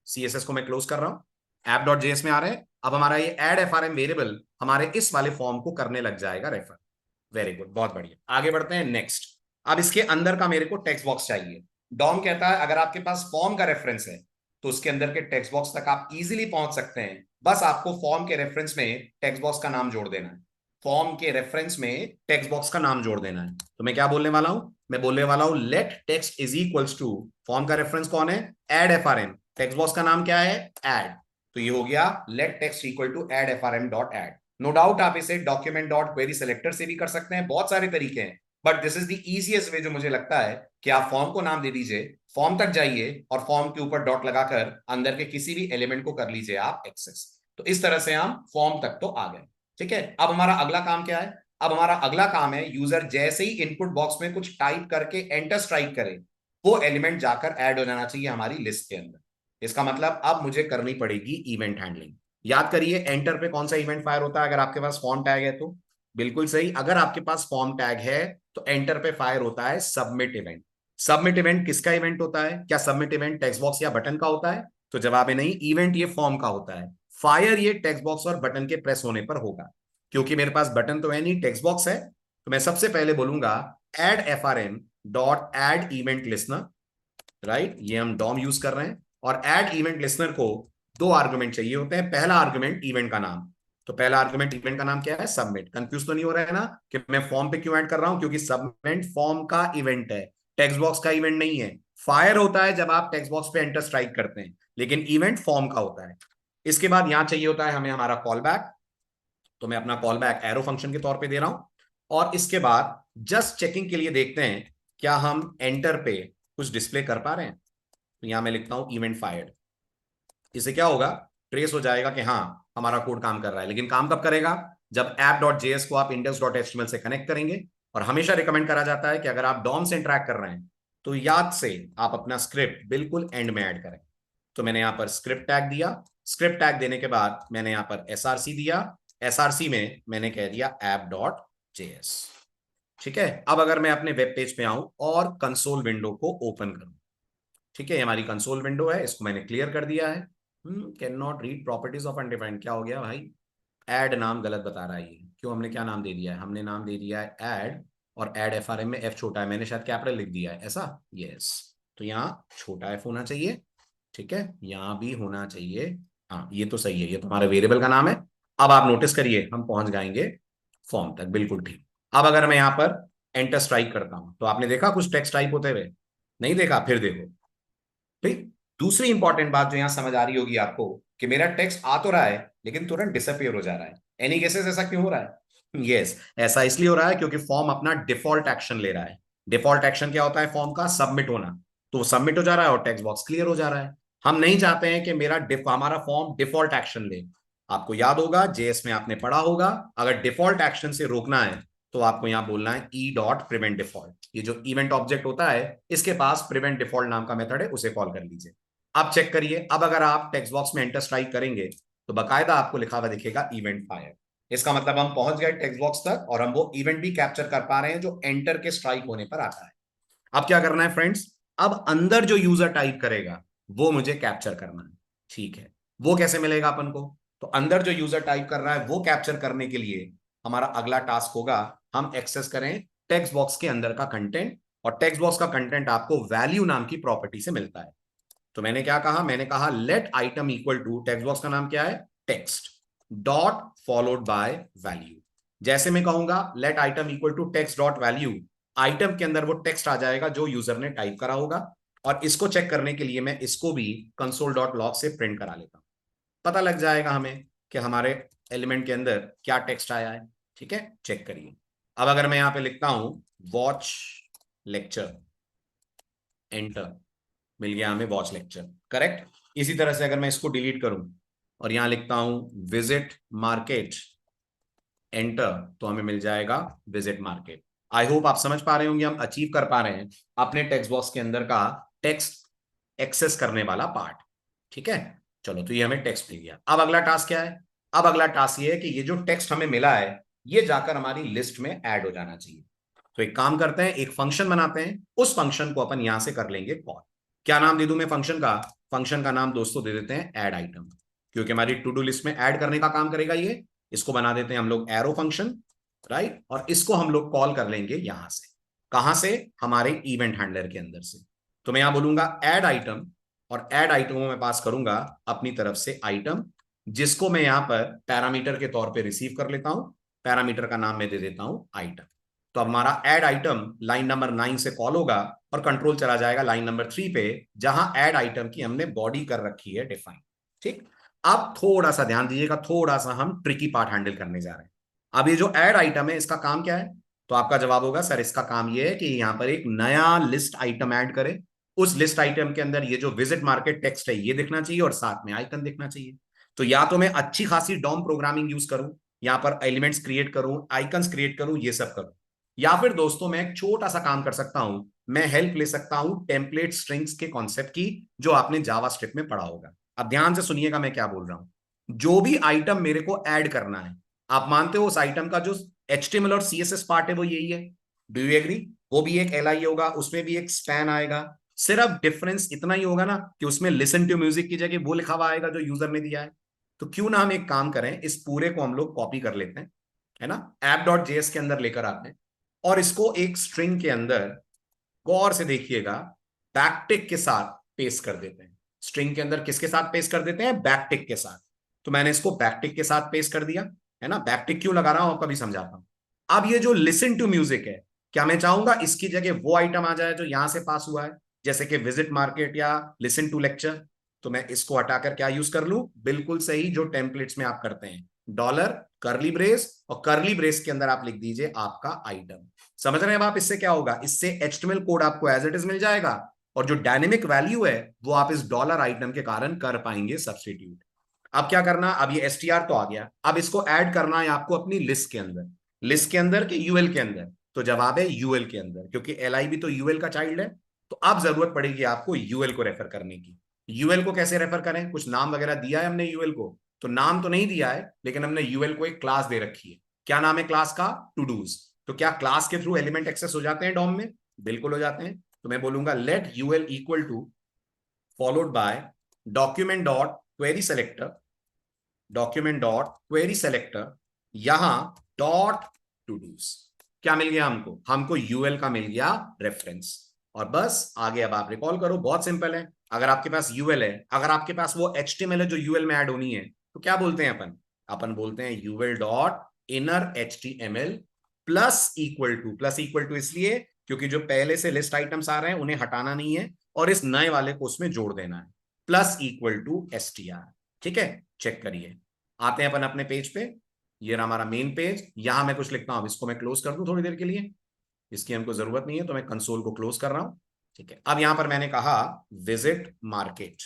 S1: सीएसएस को मैं क्लोज कर रहा हूं, ऐप डॉट जेएस में आ रहे हैं। अब हमारा ये एड एफआरएम वेरिएबल हमारे इस वाले फॉर्म को करने लग जाएगा रेफर। वेरी गुड, बहुत बढ़िया। आगे बढ़ते हैं नेक्स्ट। अब इसके अंदर का मेरे को टेक्स्ट बॉक्स चाहिए। डॉम कहता है अगर आपके पास फॉर्म का रेफरेंस है तो उसके अंदर के टेक्स्ट बॉक्स तक आप इजीली पहुंच सकते हैं। बस आपको फॉर्म के रेफरेंस में टेक्स्ट बॉक्स का नाम जोड़ देना है। फॉर्म के रेफरेंस में टेक्स्ट बॉक्स का नाम जोड़ देना है। तो मैं क्या बोलने वाला हूं, मैं बोलने वाला हूं let text is equals to, form का रेफरेंस कौन है, एड एफआरएम, टेक्स्ट बॉक्स का नाम क्या है, एड। तो ये हो गया let text equal to add FRM dot add. No doubt आप इसे डॉक्यूमेंट डॉट क्वेरी सेलेक्टर से भी कर सकते हैं, बहुत सारे तरीके हैं, but this is the easiest way जो मुझे लगता है कि आप फॉर्म को नाम दे दीजिए, फॉर्म तक जाइए और फॉर्म के ऊपर डॉट लगाकर अंदर के किसी भी एलिमेंट को कर लीजिए आप एक्सेस। तो इस तरह से हम फॉर्म तक तो आ गए। ठीक है, अब हमारा अगला काम क्या है, अब हमारा अगला काम है यूजर जैसे ही इनपुट बॉक्स में कुछ टाइप करके एंटर स्ट्राइक करे, वो एलिमेंट जाकर ऐड हो जाना चाहिए हमारी लिस्ट के अंदर। इसका मतलब अब मुझे करनी पड़ेगी इवेंट हैंडलिंग। याद करिए एंटर पे कौन सा इवेंट फायर होता है अगर आपके पास फॉर्म टैग है तो, बिल्कुल सही, अगर आपके पास फॉर्म टैग है तो एंटर पे फायर होता है सबमिट इवेंट। सबमिट इवेंट किसका इवेंट होता है, क्या सबमिट इवेंट टेक्स्ट बॉक्स या बटन का होता है, तो जवाब है नहीं, इवेंट ये फॉर्म का होता है। फायर ये टेक्स्ट बॉक्स और बटन के प्रेस होने पर होगा। क्योंकि मेरे पास बटन तो है नहीं, टेक्स्ट बॉक्स है, तो मैं सबसे पहले बोलूंगा add FRM dot add event listener. Right, ये हम डॉम यूज कर रहे हैं और एड इवेंट लिस्नर को दो आर्गुमेंट चाहिए होते हैं। पहला आर्गुमेंट इवेंट का नाम, तो पहला आर्गुमेंट इवेंट का नाम क्या है, सबमिट। कंफ्यूज तो नहीं हो रहा है ना कि मैं फॉर्म पे क्यों ऐड कर रहा हूं, क्योंकि सबमिट फॉर्म का इवेंट है, टेक्स्ट बॉक्स का इवेंट नहीं है। फायर होता है जब आप टेक्स्ट बॉक्स पे एंटर स्ट्राइक करते हैं, लेकिन इवेंट फॉर्म का होता है। इसके बाद यहां चाहिए होता है हमें हमारा कॉल बैक, तो मैं अपना कॉल बैक एरो फंक्शन के तौर पे दे रहा हूं। और इसके बाद जस्ट चेकिंग के लिए देखते हैं क्या हम एंटर पे कुछ डिस्प्ले कर पा रहे हैं। तो यहां मैं लिखता हूं इवेंट फायर्ड। इससे क्या होगा, ट्रेस हो जाएगा कि हाँ हमारा कोड काम कर रहा है। लेकिन काम कब करेगा, जब ऐप डॉट जेएस को आप इंडेक्स डॉट एचटीएमएल से कनेक्ट करेंगे। और हमेशा रिकमेंड करा जाता है कि अगर आप डॉम से इंटरैक्ट कर रहे हैं तो याद से आप अपना स्क्रिप्ट बिल्कुल एंड में ऐड करें। तो मैंने यहां पर स्क्रिप्ट टैग दिया, स्क्रिप्ट टैग देने के बाद मैंने यहां पर एसआरसी दिया, एसआरसी में मैंने कह दिया ऐप डॉट जेएस। ठीक है, अब अगर मैं अपने वेब पेज पे आऊं और कंसोल विंडो को ओपन करूं, ठीक है, हमारी कंसोल विंडो है, इसको मैंने क्लियर कर दिया है। Can not read properties of undefined, क्या हो गया भाई, ऐड नाम गलत बता रहा है ये, क्यों, हमने क्या नाम दे दिया है, हमने नाम दे दिया है ऐड, और ऐड एफआरएम में एफ छोटा है, मैंने शायद कैपिटल लिख दिया है ऐसा, यस। तो यहाँ छोटा एफ होना चाहिए, ठीक है, यहाँ भी होना चाहिए, हाँ ये तो सही है, ये तुम्हारे वेरिएबल का नाम है। अब आप नोटिस करिए हम पहुंच जाएंगे फॉर्म तक, बिल्कुल ठीक। अब अगर मैं यहाँ पर एंटर स्ट्राइक करता हूं तो आपने देखा कुछ टेक्स्ट टाइप होते हुए, नहीं देखा, फिर देखो। ठीक, दूसरी इंपॉर्टेंट बात जो यहां समझ आ रही होगी आपको कि मेरा टेक्स्ट आ तो रहा है लेकिन तुरंत डिसअपियर हो जा रहा है। एनी गेसेस ऐसा क्यों हो रहा है, यस ऐसा इसलिए हो रहा है क्योंकि फॉर्म अपना डिफॉल्ट एक्शन ले रहा है। डिफॉल्ट एक्शन क्या होता है फॉर्म का, सबमिट होना, तो सबमिट हो जा रहा है और टेक्स्ट बॉक्स क्लियर हो जा रहा है। हम नहीं चाहते हैं कि हमारा फॉर्म डिफॉल्ट एक्शन ले। आपको याद होगा जेएस में आपने पढ़ा होगा, अगर डिफॉल्ट एक्शन से रोकना है तो आपको यहां बोलना है ई डॉट प्रिवेंट डिफॉल्ट। ये जो इवेंट ऑब्जेक्ट होता है इसके पास प्रिवेंट डिफॉल्ट नाम का मेथड है, उसे कॉल कर लीजिए। अब चेक करिए, अब अगर आप टेक्स्ट बॉक्स में एंटर स्ट्राइक करेंगे तो बकायदा आपको लिखा हुआ दिखेगा इवेंट फायर। इसका मतलब हम पहुंच गए टेक्स्ट बॉक्स तक और हम वो इवेंट भी कैप्चर कर पा रहे हैं जो एंटर के स्ट्राइक होने पर आता है। अब क्या करना है फ्रेंड्स, अब अंदर जो यूजर टाइप करेगा वो मुझे कैप्चर करना है। ठीक है, वो कैसे मिलेगा अपन को, तो अंदर जो यूजर टाइप कर रहा है वो कैप्चर करने के लिए हमारा अगला टास्क होगा, हम एक्सेस करें टेक्स्ट बॉक्स के अंदर का कंटेंट। और टेक्स्ट बॉक्स का कंटेंट आपको वैल्यू नाम की प्रॉपर्टी से मिलता है। तो मैंने क्या कहा, मैंने कहा let item equal to, text box का नाम क्या है, text dot followed by value. जैसे मैं कहूंगा let item equal to text dot value, item के अंदर वो टेक्स्ट आ जाएगा जो यूजर ने टाइप करा होगा। और इसको चेक करने के लिए मैं इसको भी कंसोल डॉट लॉग से प्रिंट करा लेता हूं, पता लग जाएगा हमें कि हमारे एलिमेंट के अंदर क्या टेक्स्ट आया है। ठीक है, चेक करिए। अब अगर मैं यहां पे लिखता हूं वॉच लेक्चर, एंटर, मिल गया हमें वॉच लेक्चर, करेक्ट। इसी तरह से अगर मैं इसको डिलीट करूं और यहां लिखता हूं विजिट मार्केट, एंटर, तो हमें मिल जाएगा विजिट मार्केट। आई होप आप समझ पा रहे होंगे हम अचीव कर पा रहे हैं अपने टेक्स्ट बॉक्स के अंदर का टेक्स्ट एक्सेस करने वाला पार्ट। ठीक है, चलो तो ये हमें टेक्स्ट मिल गया। अब अगला टास्क क्या है, अब अगला टास्क ये है कि ये जो टेक्स्ट हमें मिला है ये जाकर हमारी लिस्ट में ऐड हो जाना चाहिए। तो एक काम करते हैं, एक फंक्शन बनाते हैं, उस फंक्शन को अपन यहां से कर लेंगे कॉल। क्या नाम दे दूं मैं फंक्शन का? फंक्शन का नाम दोस्तों दे देते हैं ऐड आइटम, क्योंकि हमारी टू डू लिस्ट में ऐड करने का काम करेगा ये। इसको बना देते हैं हम लोग एरो फंक्शन, राइट। और इसको हम लोग कॉल कर लेंगे यहां से, कहां से? हमारे इवेंट हैंडलर के अंदर से। तो मैं यहां बोलूंगा ऐड आइटम, और ऐड आइटम में पास करूंगा अपनी तरफ से आइटम, जिसको मैं यहां पर पैरामीटर के तौर पे रिसीव कर लेता हूं। पैरामीटर का नाम मैं दे देता हूं आइटम। तो अब हमारा ऐड आइटम लाइन नंबर 9 से कॉल होगा और कंट्रोल चला जाएगा लाइन नंबर 3 पे, जहां ऐड आइटम की हमने बॉडी कर रखी है डिफाइन। ठीक। अब थोड़ा सा ध्यान दीजिएगा, थोड़ा सा हम ट्रिकी पार्ट हैंडल करने जा रहे हैं। अब ये जो ऐड आइटम है इसका काम क्या है? तो आपका जवाब होगा सर इसका काम ये है कि यहां पर एक नया लिस्ट आइटम ऐड करें। उस लिस्ट आइटम के अंदर ये जो विजिट मार्केट टेक्स्ट है ये दिखना चाहिए और साथ में आइकन दिखना चाहिए। तो या तो मैं अच्छी खासी डॉम प्रोग्रामिंग यूज करूं, यहां पर एलिमेंट्स क्रिएट करूं, आइकन्स क्रिएट करूं, ये सब करूं, या फिर दोस्तों मैं एक छोटा सा काम कर सकता हूं, मैं हेल्प ले सकता हूं टेम्पलेट स्ट्रिंग्स के कॉन्सेप्ट की, जो आपने जावास्क्रिप्ट में पढ़ा होगा। अब ध्यान से सुनिएगा मैं क्या बोल रहा हूं। जो भी आइटम मेरे को ऐड करना है, आप मानते हो उस आइटम का जो HTML और CSS पार्ट है वो यही है, डू यू एग्री? वो भी एक LI होगा, उसमें भी एक स्पैन आएगा। सिर्फ डिफरेंस इतना ही होगा ना कि उसमें लिसन टू म्यूजिक की जगह वो लिखा हुआ आएगा जो यूजर ने दिया है। तो क्यों ना हम एक काम करें, इस पूरे को हम लोग कॉपी कर लेते हैं, है ना, app.js के अंदर लेकर आते हैं, और इसको एक स्ट्रिंग के अंदर गौर से देखिएगा बैकटिक के साथ पेस्ट कर देते हैं। स्ट्रिंग के अंदर किसके साथ पेस्ट कर देते हैं? बैकटिक के साथ। तो मैंने इसको बैकटिक के साथ पेस्ट कर दिया, है ना। बैकटिक क्यों लगा रहा हूं आपको अभी समझाता हूं। अब ये जो लिसन टू म्यूजिक है, क्या मैं चाहूंगा इसकी जगह वो आइटम आ जाए जो यहां से पास हुआ है, जैसे कि विजिट मार्केट या लिसन टू लेक्चर? तो मैं इसको हटाकर क्या यूज कर लूं? बिल्कुल सही, जो टेम्पलेट्स में आप करते हैं, डॉलर कर्ली ब्रेस, और कर्ली ब्रेस के अंदर आप लिख दीजिए आपका आइटम। समझ रहे हैं आप? इससे क्या होगा? इससे HTML कोड आपको एज इट इज मिल जाएगा, और जो डायनेमिक वैल्यू है वो आप इस डॉलर आइटम के कारण कर पाएंगे सब्सटीट्यूट। अब क्या करना? अब ये STR तो आ गया, अब इसको ऐड करना है आपको अपनी लिस्ट के अंदर। लिस्ट के अंदर कि UL के अंदर? तो जवाब है UL के अंदर, क्योंकि LI भी तो UL का चाइल्ड है। तो अब जरूरत पड़ेगी आपको UL को रेफर करने की। UL को कैसे रेफर करें? कुछ नाम वगैरह दिया है हमने UL को? तो नाम तो नहीं दिया है, लेकिन हमने UL को एक क्लास दे रखी है। क्या नाम है क्लास का? To dos. तो क्या क्लास के थ्रू एलिमेंट एक्सेस हो जाते हैं डॉम में? बिल्कुल हो जाते हैं। तो मैं बोलूंगा let UL equal to followed by document dot query selector, document dot query selector, यहां डॉट टू डूज। क्या मिल गया हमको? हमको UL का मिल गया रेफरेंस। और बस आगे अब आप रिकॉल करो, बहुत सिंपल है। अगर आपके पास UL है, अगर आपके पास वो HTML है जो UL में ऐड होनी है, तो क्या बोलते हैं अपन? अपन बोलते हैं UL dot inner HTML plus equal to इसलिए क्योंकि जो पहले से लिस्ट आइटम्स आ रहे हैं उन्हें हटाना नहीं है, और इस नए वाले को उसमें जोड़ देना है, प्लस इक्वल टू STR। ठीक है, चेक करिए। आते हैं अपन अपने पेज पे, ये रहा हमारा मेन पेज। यहां मैं कुछ लिखता हूं, इसको मैं क्लोज कर दूं थोड़ी देर के लिए, इसकी हमको जरूरत नहीं है, तो मैं कंसोल को क्लोज कर रहा हूं। ठीक है, अब यहां पर मैंने कहा विजिट मार्केट,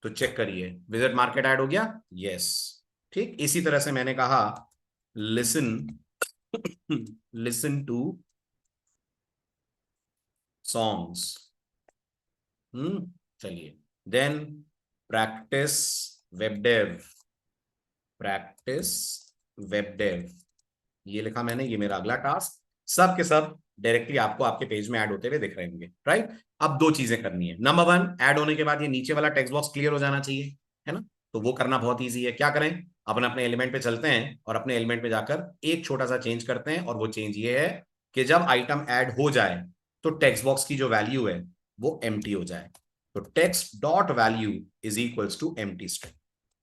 S1: तो चेक करिए विजिट मार्केट ऐड हो गया, यस। ठीक, इसी तरह से मैंने कहा लिसन लिसन टू सॉन्ग्स, चलिए, then practice web dev, practice web dev, ये लिखा मैंने, ये मेरा अगला टास्क। सब के सब डायरेक्टली आपको आपके पेज में ऐड होते हुए दिख रहे होंगे, राइट। अब दो चीजें करनी है। नंबर 1, ऐड होने के बाद ये नीचे वाला टेक्स्ट बॉक्स क्लियर हो जाना चाहिए, है ना। तो वो करना बहुत ईजी है। क्या करें? अपन अपने एलिमेंट पे चलते हैं और अपने एलिमेंट पे जाकर एक छोटा सा चेंज करते हैं, और वो चेंज ये है कि जब आइटम ऐड हो जाए तो टेक्स्ट बॉक्स की जो वैल्यू है वो एम्प्टी हो जाए। तो text dot value is equals to empty string.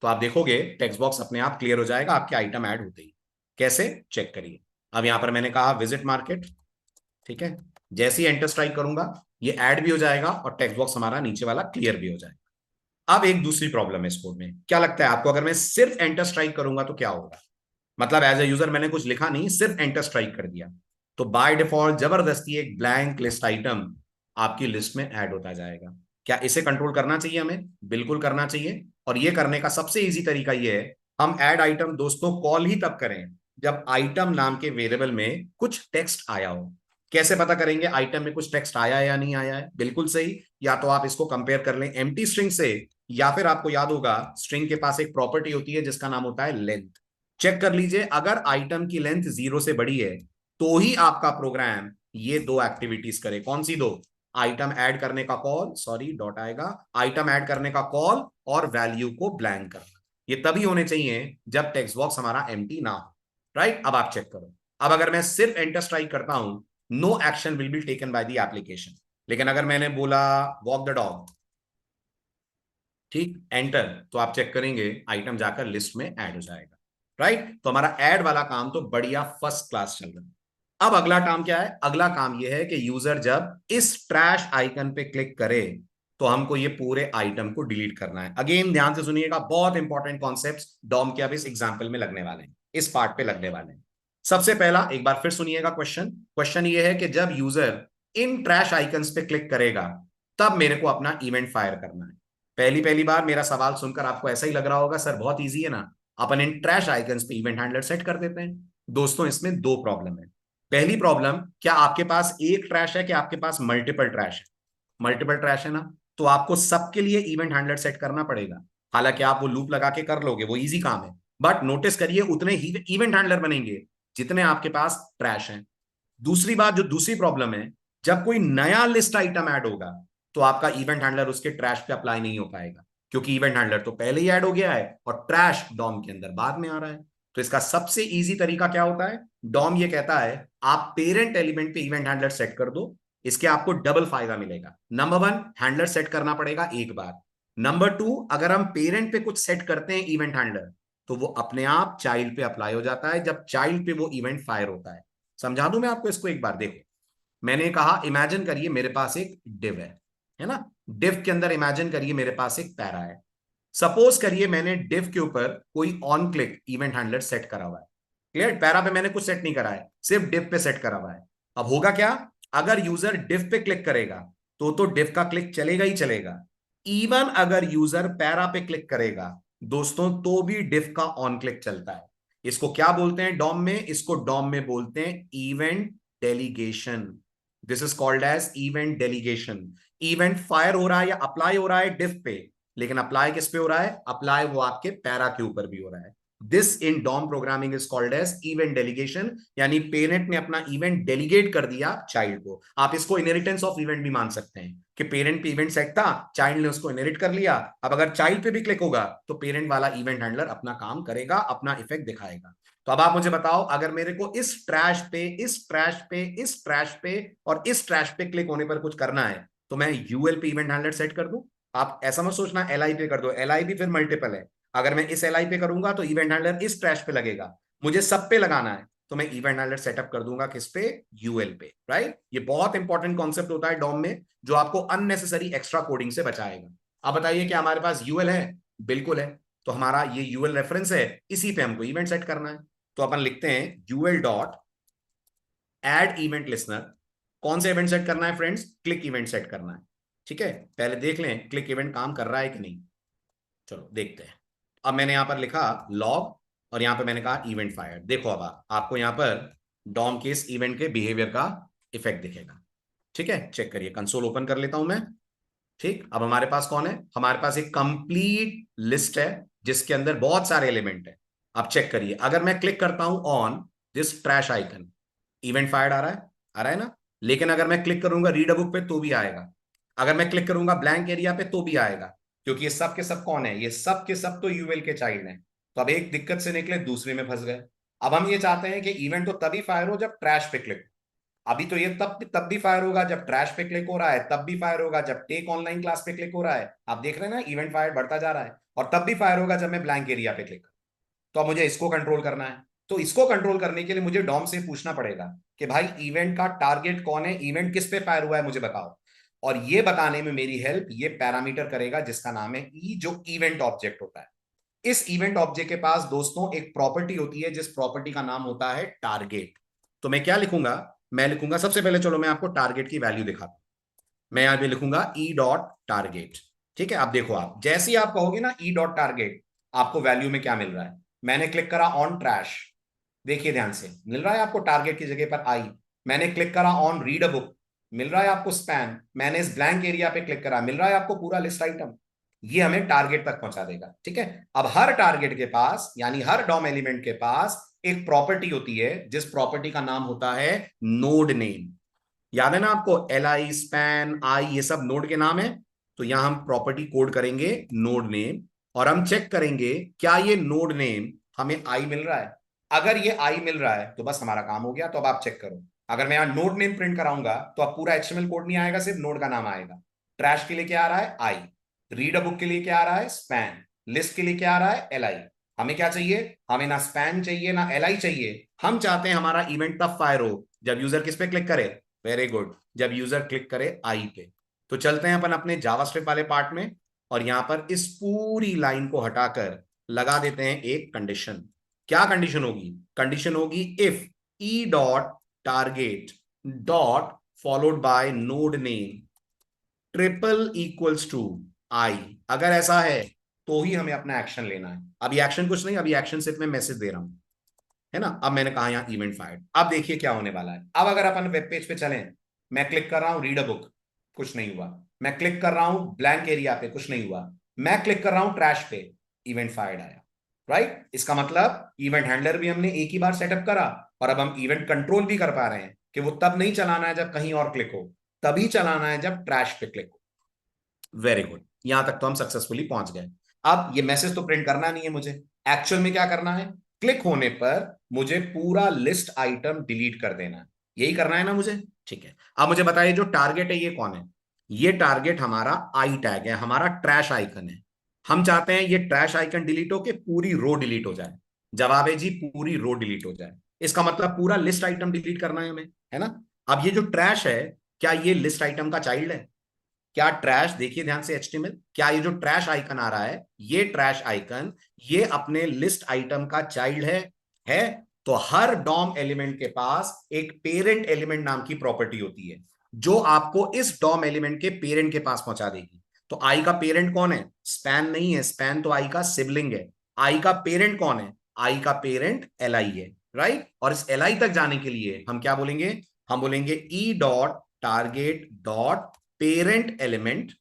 S1: तो आप देखोगे टेक्स्ट बॉक्स अपने आप क्लियर हो जाएगा आपके आइटम ऐड होते ही। कैसे? चेक करिए। अब यहां पर मैंने कहा विजिट मार्केट, ठीक है, जैसे ही एंटर स्ट्राइक करूंगा ये ऐड भी हो जाएगा और टेक्स्ट बॉक्स हमारा नीचे वाला क्लियर भी हो जाएगा। अब एक दूसरी प्रॉब्लम है इस कोड में, क्या लगता है आपको? अगर मैं सिर्फ एंटर स्ट्राइक करूंगा तो क्या होगा? मतलब एज ए यूजर मैंने कुछ लिखा नहीं, सिर्फ एंटर स्ट्राइक कर दिया, तो बाय डिफॉल्ट जबरदस्ती एक ब्लैंक लिस्ट आइटम आपकी लिस्ट में ऐड होता जाएगा। क्या इसे कंट्रोल करना चाहिए हमें? बिल्कुल करना चाहिए। और ये करने का सबसे इजी तरीका ये है, हम ऐड आइटम दोस्तों कॉल ही तब करें जब आइटम नाम के वेरिएबल में कुछ टेक्स्ट आया हो। कैसे पता करेंगे आइटम में कुछ टेक्स्ट आया या नहीं आया है? बिल्कुल सही, या तो आप इसको कंपेयर कर लें एम्प्टी स्ट्रिंग से, या फिर आपको याद होगा स्ट्रिंग के पास एक प्रॉपर्टी होती है जिसका नाम होता है लेंथ। चेक कर लीजिए, अगर आइटम की लेंथ 0 से बड़ी है तो ही आपका प्रोग्राम ये दो एक्टिविटीज करे। कौन सी दो? आइटम ऐड करने का कॉल, सॉरी डॉट आएगा, आइटम ऐड करने का कॉल और वैल्यू को ब्लैंक करना। ये तभी होने चाहिए जब टेक्स्ट बॉक्स हमारा एम्प्टी ना हो। राइट, अब आप चेक करो। अब अगर मैं सिर्फ एंटर स्ट्राइक करता हूं, no action will be taken by the application. लेकिन अगर मैंने बोला वॉक द डॉग, ठीक, एंटर, तो आप चेक करेंगे आइटम जाकर लिस्ट में ऐड हो जाएगा। राइट, तो हमारा ऐड वाला काम तो बढ़िया फर्स्ट क्लास चल रहा है। अब अगला काम क्या है? अगला काम यह है कि यूजर जब इस ट्रैश आइकन पे क्लिक करे तो हमको ये पूरे आइटम को डिलीट करना है। अगेन ध्यान से सुनिएगा, बहुत इंपॉर्टेंट कॉन्सेप्ट्स डॉम के अब इस एग्जांपल में लगने वाले हैं, इस पार्ट पे लगने वाले हैं। सबसे पहला एक बार फिर सुनिएगा क्वेश्चन। क्वेश्चन ये है कि जब यूजर इन ट्रैश आइकन्स पे क्लिक करेगा तब मेरे को अपना इवेंट फायर करना है। पहली पहली बार मेरा सवाल सुनकर आपको ऐसा ही लग रहा होगा, सर बहुत इजी है ना, अपन इन ट्रैश आइकन्स पे इवेंट हैंडलर सेट कर देते हैं। दोस्तों इसमें दो प्रॉब्लम है। पहली प्रॉब्लम, क्या आपके पास एक ट्रैश है कि आपके पास मल्टीपल ट्रैश है? मल्टीपल ट्रैश है ना, तो आपको सबके लिए इवेंट हैंडलर सेट करना पड़ेगा। हालांकि आप वो लूप लगा के कर लोगे, वो इजी काम है, बट नोटिस करिए उतने ही इवेंट हैंडलर बनेंगे जितने आपके पास ट्रैश हैं। दूसरी बात, जो दूसरी प्रॉब्लम है, जब कोई नया लिस्ट आइटम ऐड होगा तो आपका इवेंट हैंडलर उसके ट्रैश पे अप्लाई नहीं हो पाएगा, क्योंकि इवेंट हैंडलर तो पहले ही ऐड हो गया है और ट्रैश डॉम के अंदर बाद में आ रहा है। तो इसका सबसे इजी तरीका क्या होता है? डॉम ये कहता है आप पेरेंट एलिमेंट पे इवेंट हैंडलर सेट कर दो। इसके आपको डबल फायदा मिलेगा। नंबर वन, हैंडलर सेट करना पड़ेगा एक बार। नंबर टू, अगर हम पेरेंट पे कुछ सेट करते हैं इवेंट हैंडलर, तो वो अपने आप चाइल्ड पे अप्लाई हो जाता है जब चाइल्ड पे वो इवेंट फायर होता है। समझा दूं मैं आपको इसको एक बार? देखो, मैंने कहा इमेजिन करिए मेरे पास एक डिव है ना, डिव के अंदर इमेजिन करिए मेरे पास एक पैरा है। सपोज करिए मैंने डिव के ऊपर कोई on click event handler set करा हुआ है। क्लियर, पैरा पे मैंने कुछ सेट नहीं करा है, सिर्फ डिव पे सेट करा हुआ है। अब होगा क्या? अगर यूजर डिव पे क्लिक करेगा तो डिव का क्लिक चलेगा ही चलेगा। इवन अगर यूजर पैरा पे क्लिक करेगा दोस्तों, तो भी डिव का ऑन क्लिक चलता है। इसको क्या बोलते हैं डॉम में? इसको डॉम में बोलते हैं event delegation. This is called as event delegation. Event fire हो रहा है या अप्लाई हो रहा है डिव पे, लेकिन अप्लाई किस पे हो रहा है? अप्लाई वो आपके पैरा के ऊपर भी हो रहा है। This in DOM programming is called as event delegation, यानी पेरेंट ने अपना इवेंट डेलीगेट कर दिया चाइल्ड को। आप इसको इनहेरिटेंस ऑफ इवेंट भी मान सकते हैं कि पेरेंट पे इवेंट सेट था, चाइल्ड ने उसको इनहेरिट कर लिया। अब अगर चाइल्ड पे भी क्लिक होगा तो पेरेंट वाला इवेंट हैंडलर अपना काम करेगा, अपना इफेक्ट दिखाएगा। तो अब आप मुझे बताओ, अगर मेरे को इस ट्रैश पे, इस ट्रैश पे, इस ट्रैश पे और इस ट्रैश पे क्लिक होने पर कुछ करना है, तो मैं यूएल पे इवेंट हैंडलर सेट कर दूं। आप ऐसा मत सोचना एल आई पे कर दो, एल आई भी फिर मल्टीपल है। अगर मैं इस एल आई पे करूंगा तो इवेंट हैंडलर इस ट्रैश पे लगेगा, मुझे सब पे लगाना है तो मैं इवेंट हैंडलर सेटअप कर दूंगा किस पे? यूएल पे। राइट, ये बहुत इंपॉर्टेंट कॉन्सेप्ट होता है डॉम में, जो आपको अननेसेसरी एक्स्ट्रा कोडिंग से बचाएगा। अब बताइए क्या हमारे पास यूएल है? बिल्कुल है। तो हमारा ये यूएल रेफरेंस है, इसी पे हमको इवेंट सेट करना है। तो अपन लिखते हैं UL dot add event listener. कौन सा इवेंट सेट करना है फ्रेंड्स? क्लिक इवेंट सेट करना है। ठीक है, पहले देख लें क्लिक इवेंट काम कर रहा है कि नहीं। चलो देखते हैं। अब मैंने यहां पर लिखा लॉग और यहां पर मैंने कहा इवेंट फायर। देखो अब आपको यहां पर डॉम के इस इवेंट के बिहेवियर का इफेक्ट दिखेगा। ठीक है, चेक करिए, कंसोल ओपन कर लेता हूं मैं। ठीक, अब हमारे पास कौन है? हमारे पास एक कंप्लीट लिस्ट है जिसके अंदर बहुत सारे एलिमेंट है। अब चेक करिए, अगर मैं क्लिक करता हूं on this trash icon, event fired आ रहा है? आ रहा है ना। लेकिन अगर मैं क्लिक करूंगा रीड अ बुक पे तो भी आएगा, अगर मैं क्लिक करूंगा ब्लैंक एरिया पे तो भी आएगा, क्योंकि ये सब के सब कौन है? ये सब के सब तो यूएल के चाइल्ड हैं। तो अब एक दिक्कत से निकले दूसरे में फंस गए। अब हम ये चाहते हैं कि इवेंट तो तभी फायर हो जब ट्रैश पे क्लिक। अभी तो ये तब तब भी फायर होगा जब ट्रैश पे क्लिक हो रहा है, तब भी फायर होगा जब टेक ऑनलाइन क्लास पे क्लिक हो रहा है। आप देख रहे हैं ना, इवेंट फायर बढ़ता जा रहा है। और तब भी फायर होगा जब मैं ब्लैंक एरिया पे क्लिक। तो अब मुझे इसको कंट्रोल करना है। तो इसको कंट्रोल करने के लिए मुझे डॉम से पूछना पड़ेगा कि भाई इवेंट का टारगेट कौन है, इवेंट किस पे फायर हुआ है मुझे बताओ। और ये बताने में मेरी हेल्प ये पैरामीटर करेगा जिसका नाम है ई, जो इवेंट ऑब्जेक्ट होता है। इस इवेंट ऑब्जेक्ट के पास दोस्तों एक प्रॉपर्टी होती है जिस प्रॉपर्टी का नाम होता है टारगेट। तो मैं क्या लिखूंगा? मैं लिखूंगा सबसे पहले, चलो मैं आपको टारगेट की वैल्यू दिखाता हूं। मैं यहां पे लिखूंगा ई डॉट टारगेट। ठीक है, आप देखो, आप जैसे ही आप कहोगे ना ई डॉट टारगेट, आपको वैल्यू में क्या मिल रहा है? मैंने क्लिक करा ऑन ट्रैश, देखिए ध्यान से, मिल रहा है आपको टारगेट की जगह पर आई। मैंने क्लिक करा ऑन रीड अ बुक, मिल रहा है आपको स्पैन। मैंने इस ब्लैंक एरिया पे क्लिक करा, मिल रहा है आपको पूरा लिस्ट आइटम। ये हमें टारगेट तक पहुंचा देगा। ठीक है, अब हर टारगेट के पास, यानी हर डॉम एलिमेंट के पास एक प्रॉपर्टी होती है जिस प्रॉपर्टी का नाम होता है नोड नेम। याद है ना आपको, एल स्पैन आई ये सब नोड के नाम है। तो यहां हम प्रॉपर्टी कोड करेंगे नोड नेम, और हम चेक करेंगे क्या ये नोड नेम हमें आई मिल रहा है। अगर ये आई मिल रहा है तो बस हमारा काम हो गया। तो अब आप चेक करो, अगर मैं यहां नोड नेम प्रिंट कराऊंगा तो अब पूरा एचटीएमएल कोड नहीं आएगा, सिर्फ नोड का नाम आएगा। ट्रैश के लिए क्या आ रहा है, आई। रीड अ बुक के लिए क्या आ रहा है, स्पैन। लिस्ट के लिए क्या आ रहा है, एल आई। हमें क्या चाहिए, हमें ना स्पैन चाहिए ना एल आई चाहिए। हम चाहते हैं हमारा इवेंट तब फायर हो जब यूजर किस पे क्लिक करे, वेरी गुड, जब यूजर क्लिक करे आई पे। तो चलते हैं अपन अपने जावास्क्रिप्ट वाले पार्ट में, और यहां पर इस पूरी लाइन को हटाकर लगा देते हैं एक कंडीशन। क्या कंडीशन होगी, कंडीशन होगी if E dot target dot followed by node name triple equals to I. अगर ऐसा है तो ही हमें अपना एक्शन लेना है। अभी एक्शन कुछ नहीं, अभी एक्शन सिर्फ मैं मैसेज दे रहा हूं, है ना। अब मैंने कहा यहां इवेंट फायर्ड। अब देखिए क्या होने वाला है। अब अगर अपन वेब पेज पे चलें, मैं क्लिक कर रहा हूं रीड अ बुक, कुछ नहीं हुआ। मैं क्लिक कर रहा हूं ब्लैंक एरिया पे, कुछ नहीं हुआ। मैं क्लिक कर रहा हूं ट्रैश पे, इवेंट फायर्ड आया। राइट, इसका मतलब इवेंट हैंडलर भी हमने एक ही बार सेटअप करा, और अब हम इवेंट कंट्रोल भी कर पा रहे हैं कि वो तब नहीं चलाना है जब कहीं और क्लिक हो, तभी चलाना है जब ट्रैश पे क्लिक हो। वेरी गुड, यहां तक तो हम सक्सेसफुली पहुंच गए। अब ये मैसेज तो प्रिंट करना नहीं है मुझे, एक्चुअल में क्या करना है, क्लिक होने पर मुझे पूरा लिस्ट आइटम डिलीट कर देना है। यही करना है ना मुझे, ठीक है। अब मुझे बताइए जो टारगेट है ये कौन है। ये टारगेट हमारा आई टैग है, हमारा ट्रैश आइकन है। हम चाहते हैं ये ट्रैश आइकन डिलीट हो के पूरी रो डिलीट हो जाए। जवाब है जी, पूरी रो डिलीट हो जाए। इसका मतलब पूरा लिस्ट आइटम डिलीट करना है हमें, है ना। अब ये जो ट्रैश है, क्या ये लिस्ट आइटम का चाइल्ड है। क्या ट्रैश, देखिए ध्यान से एचटीएमएल, क्या ये जो ट्रैश आइकन आ रहा है, ये ट्रैश आइकन ये अपने लिस्ट आइटम का चाइल्ड है। तो हर डॉम एलिमेंट के पास एक पेरेंट एलिमेंट नाम की प्रॉपर्टी होती है जो आपको इस डॉम एलिमेंट के पेरेंट के पास पहुंचा देगी। तो आई का पेरेंट कौन है, स्पैन नहीं है, स्पैन तो आई का सिबलिंग है। आई का पेरेंट कौन है, आई का पेरेंट एल आई है। राइट, और इस एल आई तक जाने के लिए हम क्या बोलेंगे, हम बोलेंगे ई dot target dot parent element.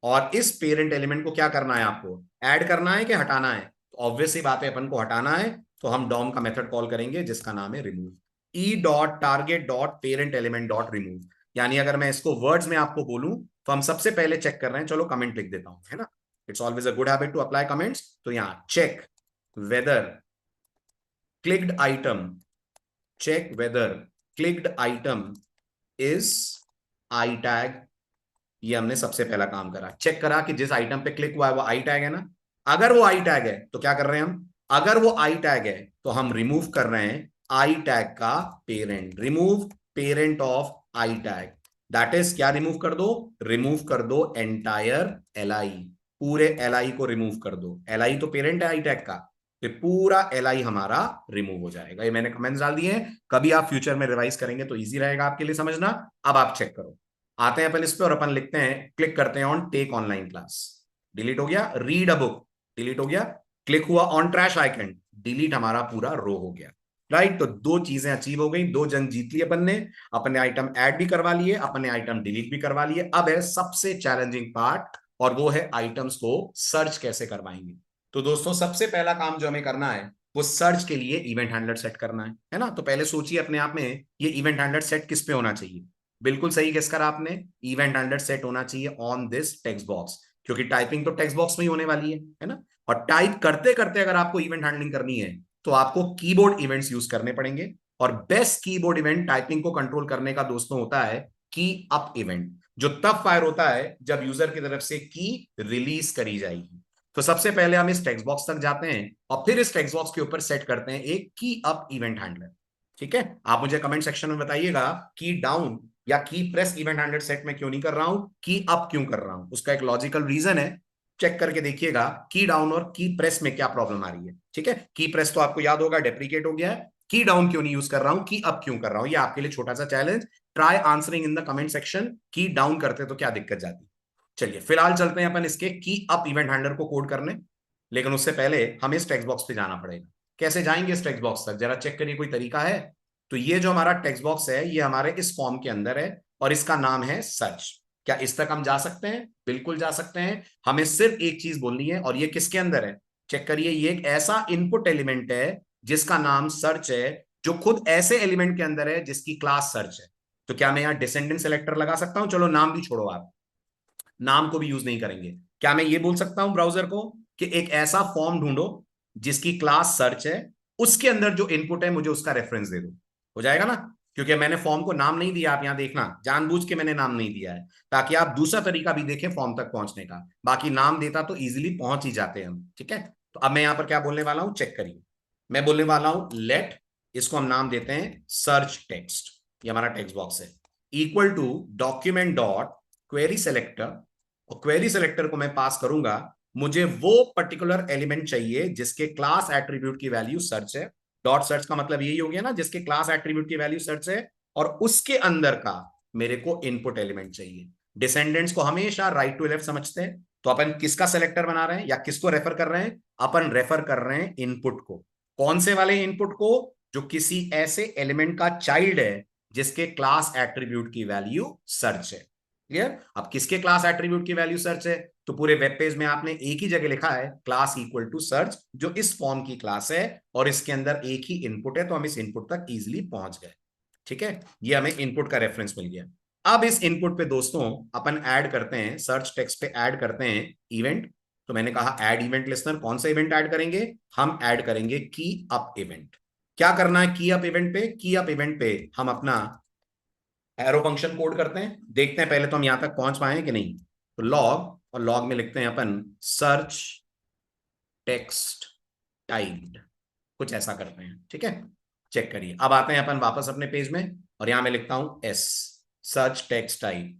S1: और इस पेरेंट एलिमेंट को क्या करना है, आपको ऐड करना है कि हटाना है। तो ऑब्वियस सी बात है, अपन को हटाना है। तो हम डॉम का मेथड कॉल करेंगे जिसका नाम है रिमूव। ई dot target dot parent element dot remove. यानी अगर मैं इसको वर्ड्स में आपको बोलूं तो हम सबसे पहले चेक कर रहे हैं, चलो कमेंट लिख देता हूं, है ना। It's always a good habit to apply comments. तो यहां check whether clicked item, check whether clicked item is I tag. ये हमने सबसे पहला काम करा, चेक करा कि जिस आइटम पे क्लिक हुआ है वो आई टैग है ना। अगर वो आई टैग है तो क्या कर रहे हैं हम, अगर वो आई टैग है तो हम रिमूव कर रहे हैं आई टैग का parent. Remove parent of I tag, that is क्या रिमूव कर दो, रिमूव कर दो एंटायर एल आई। पूरे एल आई को रिमूव कर दो, एल आई तो पेरेंट है आई टैग का, तो पूरा एल आई हमारा रिमूव हो जाएगा। ये मैंने कमेंट्स डाल दिए हैं, कभी आप फ्यूचर में रिवाइज करेंगे तो इजी रहेगा आपके लिए समझना। अब आप चेक करो, आते हैं अपन इस पे और अपन लिखते हैं, क्लिक करते हैं on take online class, delete हो गया। रीड अ बुक, डिलीट हो गया। क्लिक हुआ ऑन ट्रैश आइकन, डिलीट, हमारा पूरा रो हो गया। राइट, तो दो चीजें अचीव हो गई, दो जंग जीत ली अपन ने। अपने आइटम ऐड भी करवा लिए, अपने आइटम डिलीट भी करवा लिए। अब है सबसे चैलेंजिंग पार्ट, और वो है आइटम्स को सर्च कैसे करवाएंगे। तो दोस्तों सबसे पहला काम जो हमें करना है वो सर्च के लिए इवेंट हैंडलर सेट करना है ना। तो पहले सोचिए अपने आप में, ये इवेंट हैंडलर सेट किस पे होना चाहिए। बिल्कुल सही गेस करा आपने, इवेंट हैंडलर सेट होना चाहिए ऑन दिस टेक्स्ट बॉक्स, क्योंकि टाइपिंग तो टेक्स्ट बॉक्स में ही होने वाली है ना। और टाइप करते करते अगर आपको इवेंट हैंडलिंग करनी है तो आपको कीबोर्ड इवेंट्स यूज करने पड़ेंगे। और बेस्ट कीबोर्ड इवेंट टाइपिंग को कंट्रोल करने का दोस्तों होता है की अप इवेंट, जो तब फायर होता है जब यूजर की तरफ से की रिलीज करी जाएगी। तो सबसे पहले हम इस टेक्स्ट बॉक्स तक जाते हैं और फिर इस टेक्स्ट बॉक्स के ऊपर सेट करते हैं एक की अप इवेंट हैंडलर। ठीक है, आप मुझे कमेंट सेक्शन में बताइएगा की डाउन या की प्रेस इवेंट हैंडलर सेट में क्यों नहीं कर रहा हूं, की अप क्यों कर रहा हूं। उसका एक लॉजिकल रीजन है, चेक करके देखिएगा की डाउन और की प्रेस में क्या प्रॉब्लम आ रही है। ठीक है, की प्रेस तो आपको याद होगा डेप्रिकेट हो गया है, की डाउन क्यों नहीं यूज कर रहा हूं, की अप क्यों कर रहा हूं। ये आपके लिए छोटा सा challenge, try answering in the comment section, की डाउन करते तो क्या दिक्कत जाती। चलिए फिलहाल चलते हैं अपन इसके की अप इवेंट हैंडलर को कोड करने, लेकिन उससे पहले हमें इस टेक्स्ट बॉक्स पे जाना पड़ेगा। कैसे जाएंगे इस टेक्स्ट बॉक्स तक, जरा चेक करिए कोई तरीका है। तो ये जो हमारा टेक्स्ट बॉक्स है ये हमारे इस फॉर्म के अंदर है और इसका नाम है सर्च। क्या इस तक हम जा सकते हैं, बिल्कुल जा सकते हैं। हमें सिर्फ एक चीज बोलनी है, और ये किसके अंदर है, चेक करिए, ये एक ऐसा इनपुट एलिमेंट है जिसका नाम सर्च है, जो खुद ऐसे एलिमेंट के अंदर है जिसकी क्लास सर्च है। तो क्या मैं यहां डिसेंडेंट सेलेक्टर लगा सकता हूं? चलो नाम भी छोड़ो, आप नाम को भी यूज नहीं करेंगे। क्या मैं ये बोल सकता हूं ब्राउजर को कि एक ऐसा फॉर्म ढूंढो जिसकी क्लास सर्च है, उसके अंदर जो इनपुट है मुझे उसका रेफरेंस दे दो? हो जाएगा ना, क्योंकि मैंने फॉर्म को नाम नहीं दिया। आप यहां देखना, जानबूझ के मैंने नाम नहीं दिया है ताकि आप दूसरा तरीका भी देखें फॉर्म तक पहुंचने का। बाकी नाम देता तो इजीली पहुंच ही जाते हैं हम। ठीक है, तो अब मैं यहां पर क्या बोलने वाला हूं, चेक करिए। मैं बोलने वाला हूं लेट, इसको हम नाम देते हैं सर्च टेक्स्ट, ये हमारा टेक्स्ट बॉक्स है, equal to document dot query selector. और क्वेरी सेलेक्टर को मैं पास करूंगा, मुझे वो पर्टिकुलर एलिमेंट चाहिए जिसके क्लास एट्रीब्यूट की वैल्यू सर्च है। डॉट सर्च का मतलब यही हो गया ना, जिसके क्लास एट्रीब्यूट की वैल्यू सर्च है, और उसके अंदर का मेरे को इनपुट एलिमेंट चाहिए। डिसेंडेंट्स को हमेशा राइट टू लेफ्ट समझते हैं, तो अपन किसका सेलेक्टर बना रहे हैं या किसको रेफर कर रहे हैं? अपन रेफर कर रहे हैं इनपुट को। कौन से वाले इनपुट को? जो किसी ऐसे एलिमेंट का चाइल्ड है जिसके क्लास एट्रीब्यूट की वैल्यू सर्च है। क्लियर? अब किसके क्लास एट्रीब्यूट की वैल्यू सर्च है? तो पूरे वेब पेज में आपने एक ही जगह लिखा है क्लास इक्वल टू सर्च, जो इस फॉर्म की क्लास है और इसके अंदर एक ही इनपुट है, तो हम इस इनपुट तक इजीली पहुंच गए। ठीक है, ये हमें इनपुट का रेफरेंस मिल गया। अब इस इनपुट पे दोस्तों अपन ऐड करते हैं, सर्च टेक्स्ट पे ऐड करते हैं इवेंट। तो मैंने कहा ऐड इवेंट लिस्नर। कौन सा इवेंट ऐड करेंगे? हम ऐड करेंगे की अप इवेंट। क्या करना है की अप इवेंट पे? की अप इवेंट पे हम अपना एरो फंक्शन कोड करते हैं। देखते हैं पहले तो हम यहां तक पहुंच पाए कि नहीं। तो लॉग, और लॉग में लिखते हैं अपन सर्च टेक्स्ट टाइप्ड, कुछ ऐसा करते हैं। ठीक है, चेक करिए। अब आते हैं अपन वापस अपने पेज में, और यहां मैं लिखता हूं एस सर्च टेक्स्ट टाइप,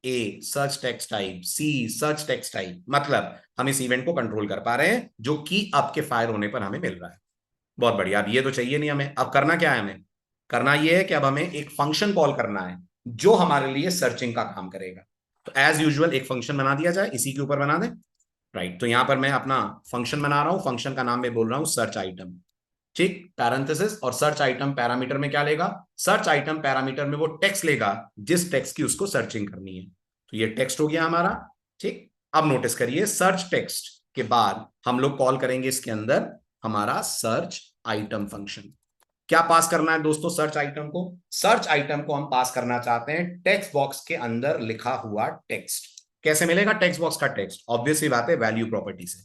S1: ए सर्च टेक्स्ट टाइप, सी सर्च टेक्स्ट टाइप। मतलब हम इस इवेंट को कंट्रोल कर पा रहे हैं जो कि आपके फायर होने पर हमें मिल रहा है। बहुत बढ़िया। अब ये तो चाहिए नहीं हमें, अब करना क्या है? हमें करना ये है कि अब हमें एक फंक्शन कॉल करना है जो हमारे लिए सर्चिंग का काम करेगा। तो एज यूजुअल एक फंक्शन बना दिया जाए, इसी के ऊपर बना दें। राइट, तो यहां पर मैं अपना फंक्शन बना रहा हूं, फंक्शन का नाम मैं बोल रहा हूं सर्च आइटम। ठीक, पैरेंथेसिस, और सर्च आइटम पैरामीटर में क्या लेगा? सर्च आइटम पैरामीटर में वो टेक्स्ट लेगा जिस टेक्स्ट की उसको सर्चिंग करनी है। तो ये टेक्स्ट हो गया हमारा। ठीक, अब नोटिस करिए सर्च टेक्स्ट के बाद हम लोग कॉल करेंगे इसके अंदर हमारा सर्च आइटम फंक्शन। क्या पास करना है दोस्तों सर्च आइटम को? सर्च आइटम को हम पास करना चाहते हैं टेक्स्ट बॉक्स के अंदर लिखा हुआ टेक्स्ट। कैसे मिलेगा टेक्स्ट बॉक्स का टेक्स्ट? ऑब्वियस ही बात है, वैल्यू प्रॉपर्टी से।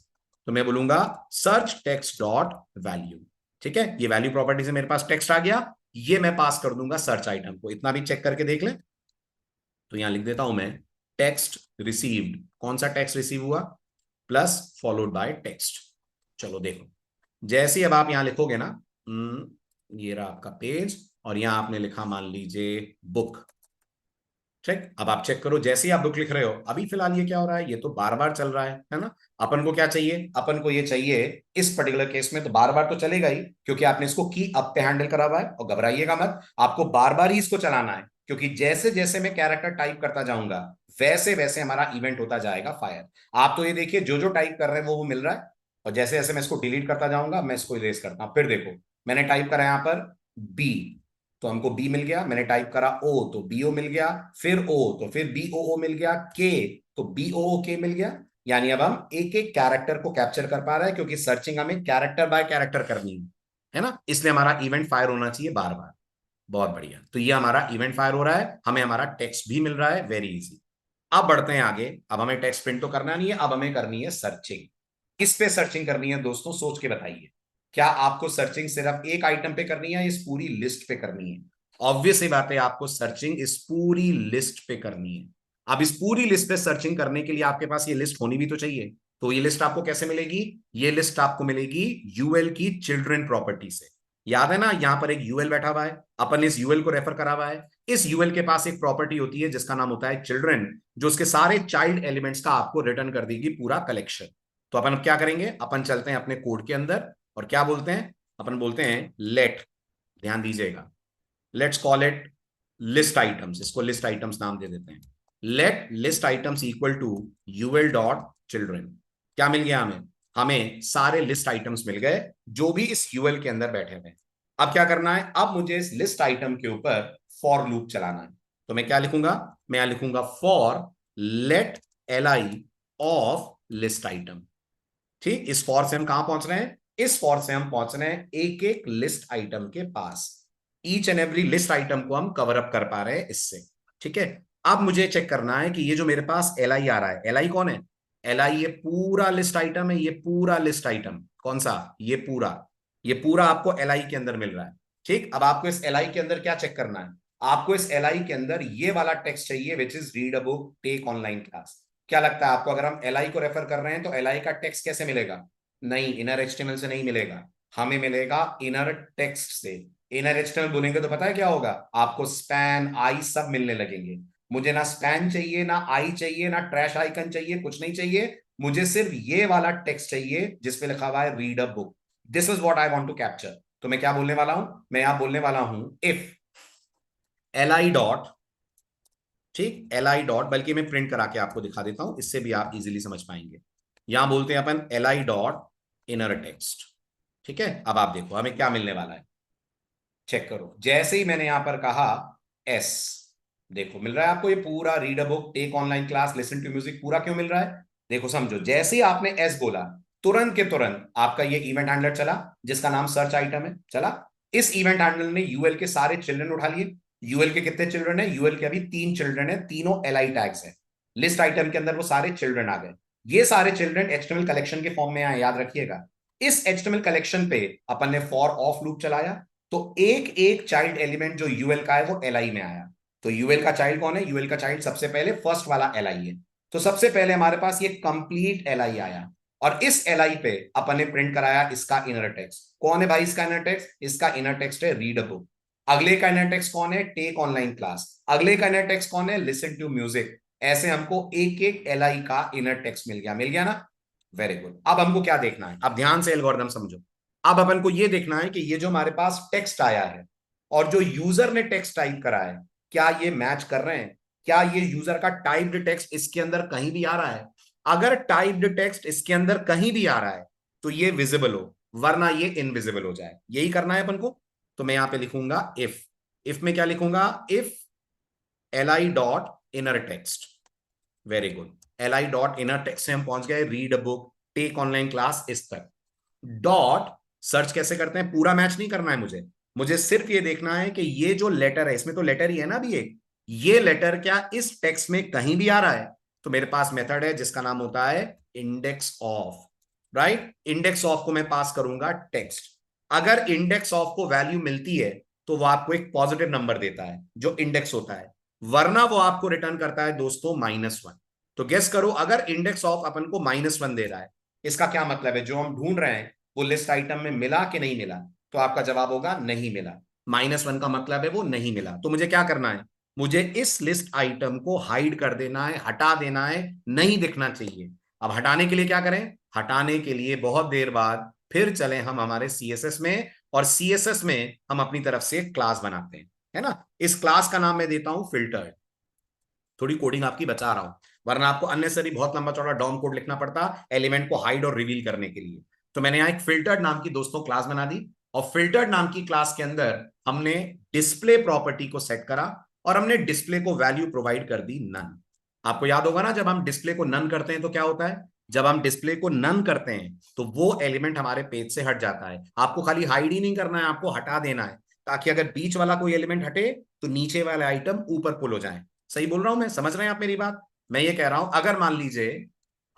S1: तो मैं बोलूंगा सर्च टेक्स्ट डॉट वैल्यू। ठीक है, ये वैल्यू प्रॉपर्टी से मेरे पास टेक्स्ट आ गया, ये मैं पास कर दूंगा सर्च आइटम को। इतना भी चेक करके देख ले। तो यहां लिख देता हूं मैं टेक्स्ट रिसीव्ड। कौन सा टेक्स्ट रिसीव हुआ? Plus followed by text. चलो देखो, जैसे ही अब आप यहां लिखोगे ना, ये रहा आपका पेज, और यहां आपने लिखा मान लीजिए बुक। ठीक, अब आप चेक करो, जैसे ही आप बुक लिख रहे हो, अभी फिलहाल ये क्या हो रहा है? ये तो बार बार चल रहा है ना। अपन को क्या चाहिए? अपन को ये चाहिए इस पर्टिकुलर केस में तो बार बार तो चलेगा ही, क्योंकि आपने इसको की अप पे हैंडल करा हुआ है। और घबराइएगा मत, आपको बार बार ही इसको चलाना है, क्योंकि जैसे जैसे मैं कैरेक्टर टाइप करता जाऊंगा वैसे वैसे हमारा इवेंट होता जाएगा फायर। आप तो ये देखिए जो जो टाइप कर रहे हैं वो मिल रहा है, और जैसे जैसे मैं इसको डिलीट करता जाऊंगा, मैं इसको इरेज करता हूं। फिर देखो, मैंने टाइप करा यहां पर बी, तो हमको बी मिल गया। मैंने टाइप करा ओ तो बी ओ मिल गया, फिर ओ तो फिर बी ओ ओ मिल गया, के तो बी ओ ओ के मिल गया। यानी अब हम एक एक कैरेक्टर को कैप्चर कर पा रहे हैं, क्योंकि सर्चिंग हमें कैरेक्टर बाय कैरेक्टर करनी है ना, इसलिए हमारा इवेंट फायर होना चाहिए बार बार। बहुत बढ़िया, तो ये हमारा इवेंट फायर हो रहा है, हमें हमारा टेक्स्ट भी मिल रहा है, वेरी इजी। अब बढ़ते हैं आगे। अब हमें टेक्स्ट प्रिंट तो करना नहीं है, अब हमें करनी है सर्चिंग। किस पे सर्चिंग करनी है दोस्तों? सोच के बताइए। क्या आपको सर्चिंग सिर्फ एक आइटम पे करनी है, इस पूरी लिस्ट पे करनी है? ऑब्वियस ही बात है, आपको सर्चिंग इस पूरी लिस्ट पे करनी है। अब इस पूरी लिस्ट पे सर्चिंग करने के लिए आपके पास ये लिस्ट होनी भी तो चाहिए। तो ये लिस्ट आपको कैसे मिलेगी? ये लिस्ट आपको मिलेगी यूएल की चिल्ड्रन प्रॉपर्टी से। याद है ना, यहां पर एक यूएल बैठा हुआ है, अपन इस यूएल को रेफर करा हुआ है। इस यूएल के पास एक प्रॉपर्टी होती है जिसका नाम होता है चिल्ड्रन, जो उसके सारे चाइल्ड एलिमेंट्स का आपको रिटर्न कर देगी पूरा कलेक्शन। तो अपन अब क्या करेंगे? अपन चलते हैं अपने कोड के अंदर, और क्या बोलते हैं? अपन बोलते हैं लेट, ध्यान दीजिएगा, let's call it list items. इसको लिस्ट आइटम्स नाम दे देते हैं। Let list items equal to UL dot children. क्या मिल गया हमें? हमें सारे लिस्ट आइटम्स मिल गए जो भी इस यूएल के अंदर बैठे हुए। अब क्या करना है? अब मुझे इस लिस्ट आइटम के ऊपर फॉर लूप चलाना है। तो मैं क्या लिखूंगा? मैं यहां लिखूंगा for let L I of list item. ठीक, इस फॉर से हम कहां पहुंच रहे हैं, इस फॉर से हम पहुंच रहे हैं एक एक लिस्ट आइटम के पास। Each and every list item को हम कवर अप कर पा रहे हैं इससे। ठीक है, अब मुझे चेक करना है कि ये जो मेरे पास एल आई आ रहा है, एल आई कौन है, एल आई ये पूरा लिस्ट आइटम है, ये पूरा लिस्ट आइटम कौन सा, ये पूरा आपको एल आई के अंदर मिल रहा है। ठीक, अब आपको इस एल आई के अंदर क्या चेक करना है, आपको इस एल आई के अंदर ये वाला टेक्स्ट चाहिए which is read a book take online class. क्या लगता है आपको, अगर हम एल आई को रेफर कर रहे हैं तो एल आई का टेक्स्ट कैसे मिलेगा, नहीं इनर एचटीएमएल से नहीं मिलेगा, हमें मिलेगा इनर टेक्स्ट से। इनर एचटीएमएल बोलेंगे तो पता है क्या होगा, आपको स्पैन आई सब मिलने लगेंगे। मुझे ना स्पैन चाहिए, ना आई चाहिए, ना ट्रैश आइकन चाहिए, कुछ नहीं चाहिए, मुझे सिर्फ ये वाला टेक्स्ट चाहिए जिसपे लिखा हुआ है read a book. This is what I want to capture. तो मैं क्या बोलने वाला हूं, मैं यहां बोलने वाला हूं इफ एल आई डॉट, ठीक एल आई डॉट, बल्कि मैं प्रिंट करा के आपको दिखा देता हूं, इससे भी आप इजीली समझ पाएंगे। यहां बोलते हैं अपन L I dot inner text. ठीक है, अब आप देखो हमें क्या मिलने वाला है, चेक करो, जैसे ही मैंने यहां पर कहा एस, देखो मिल रहा है आपको ये पूरा read a book take online class listen to music पूरा क्यों मिल रहा है, देखो समझो, जैसे ही आपने एस बोला तुरंत के तुरंत आपका ये इवेंट हैंडलर चला जिसका नाम सर्च आइटम है, चला। इस इवेंट हैंडलर ने यूएल के सारे चिल्ड्रन उठा लिए। यूएल के कितने चिल्ड्रन है, यूएल के अभी 3 चिल्ड्रन है, तीनों एलआई टैग्स है। लिस्ट आइटम के अंदर वो सारे चिल्ड्रन आ गए। ये सारे चिल्ड्रन एचटीएमएल कलेक्शन के फॉर्म में आए, याद रखिएगा। इस एचटीएमएल कलेक्शन पे अपन ने फॉर ऑफ लूप चलाया, तो एक एक चाइल्ड एलिमेंट जो यूएल का है वो एलआई में आया। तो यूएल का चाइल्ड कौन है, यूएल का चाइल्ड सबसे पहले फर्स्ट वाला एलआई है। तो सबसे पहले हमारे पास ये कंप्लीट एलआई आया, और इस एलआई पे अपन ने प्रिंट कराया इसका इनर टेक्स्ट। कौन है भाई इसका इनर टेक्स्ट, इसका इनर टेक्स्ट है रीड अ बुक। अगले का इनर टेक्स्ट कौन है, टेक ऑनलाइन क्लास। अगले का इनर टेक्स्ट कौन है, लिसन टू म्यूजिक। ऐसे हमको एक एक एलआई का इनर टेक्स्ट मिल गया ना। Very good. अब हमको क्या देखना है, अब ध्यान से एल्गोरिथम समझो। अब अपन को ये देखना है कि ये जो हमारे पास टेक्स्ट आया है और जो यूजर ने टेक्स्ट टाइप करा है, क्या ये मैच कर रहे हैं, क्या ये यूजर का टाइप्ड टेक्स्ट इसके अंदर कहीं भी आ रहा है। अगर टाइप्ड टेक्स्ट इसके अंदर कहीं भी आ रहा है तो ये विजिबल हो, वरना ये इनविजिबल हो जाए। यही करना है अपन को। तो मैं यहां पे लिखूंगा इफ में क्या लिखूंगा, if L I dot inner text. Very good, L I dot inner text से हम पहुंच गए read a book take online class इस तक। डॉट सर्च कैसे करते हैं, पूरा मैच नहीं करना है मुझे, मुझे सिर्फ ये देखना है कि ये जो लेटर है, इसमें तो लेटर ही है ना अभी एक, ये लेटर क्या इस टेक्स्ट में कहीं भी आ रहा है। तो मेरे पास मेथड है जिसका नाम होता है index of, right. Index of को मैं पास करूंगा टेक्स्ट। अगर इंडेक्स ऑफ को वैल्यू मिलती है तो वो आपको एक पॉजिटिव नंबर देता है जो इंडेक्स होता है, वरना वो आपको रिटर्न करता है दोस्तों -1। तो गेस करो, अगर इंडेक्स ऑफ अपन को -1 दे रहा है, इसका क्या मतलब है, जो हम ढूंढ रहे हैं वो लिस्ट आइटम में मिला कि नहीं मिला। तो आपका जवाब होगा नहीं मिला। -1 का मतलब है वो नहीं मिला। तो मुझे क्या करना है, मुझे इस लिस्ट आइटम को हाइड कर देना है, हटा देना है, नहीं दिखना चाहिए। अब हटाने के लिए क्या करें, हटाने के लिए बहुत देर बाद फिर चले हम हमारे सीएसएस में, और सीएसएस में हम अपनी तरफ से क्लास बनाते हैं, है ना। इस क्लास का नाम मैं देता हूं फिल्टर। थोड़ी कोडिंग आपकी बचा रहा हूं, वरना आपको अननेसरी बहुत लंबा चौड़ा डॉम कोड लिखना पड़ता एलिमेंट को हाइड और रिवील करने के लिए। तो मैंने यहां एक फिल्टर्ड नाम की दोस्तों क्लास बना दी, और फिल्टर्ड नाम की क्लास के अंदर हमने डिस्प्ले प्रॉपर्टी को सेट करा, और हमने डिस्प्ले को वैल्यू प्रोवाइड कर दी नन। आपको याद होगा ना, जब हम डिस्प्ले को नन करते हैं तो क्या होता है, जब हम डिस्प्ले को नन करते हैं तो वो एलिमेंट हमारे पेज से हट जाता है। आपको खाली हाइड ही नहीं करना है, आपको हटा देना है, ताकि अगर बीच वाला कोई एलिमेंट हटे तो नीचे वाले आइटम ऊपर पुल हो जाए। सही बोल रहा हूं मैं, समझ रहे हैं आप मेरी बात। मैं ये कह रहा हूं, अगर मान लीजिए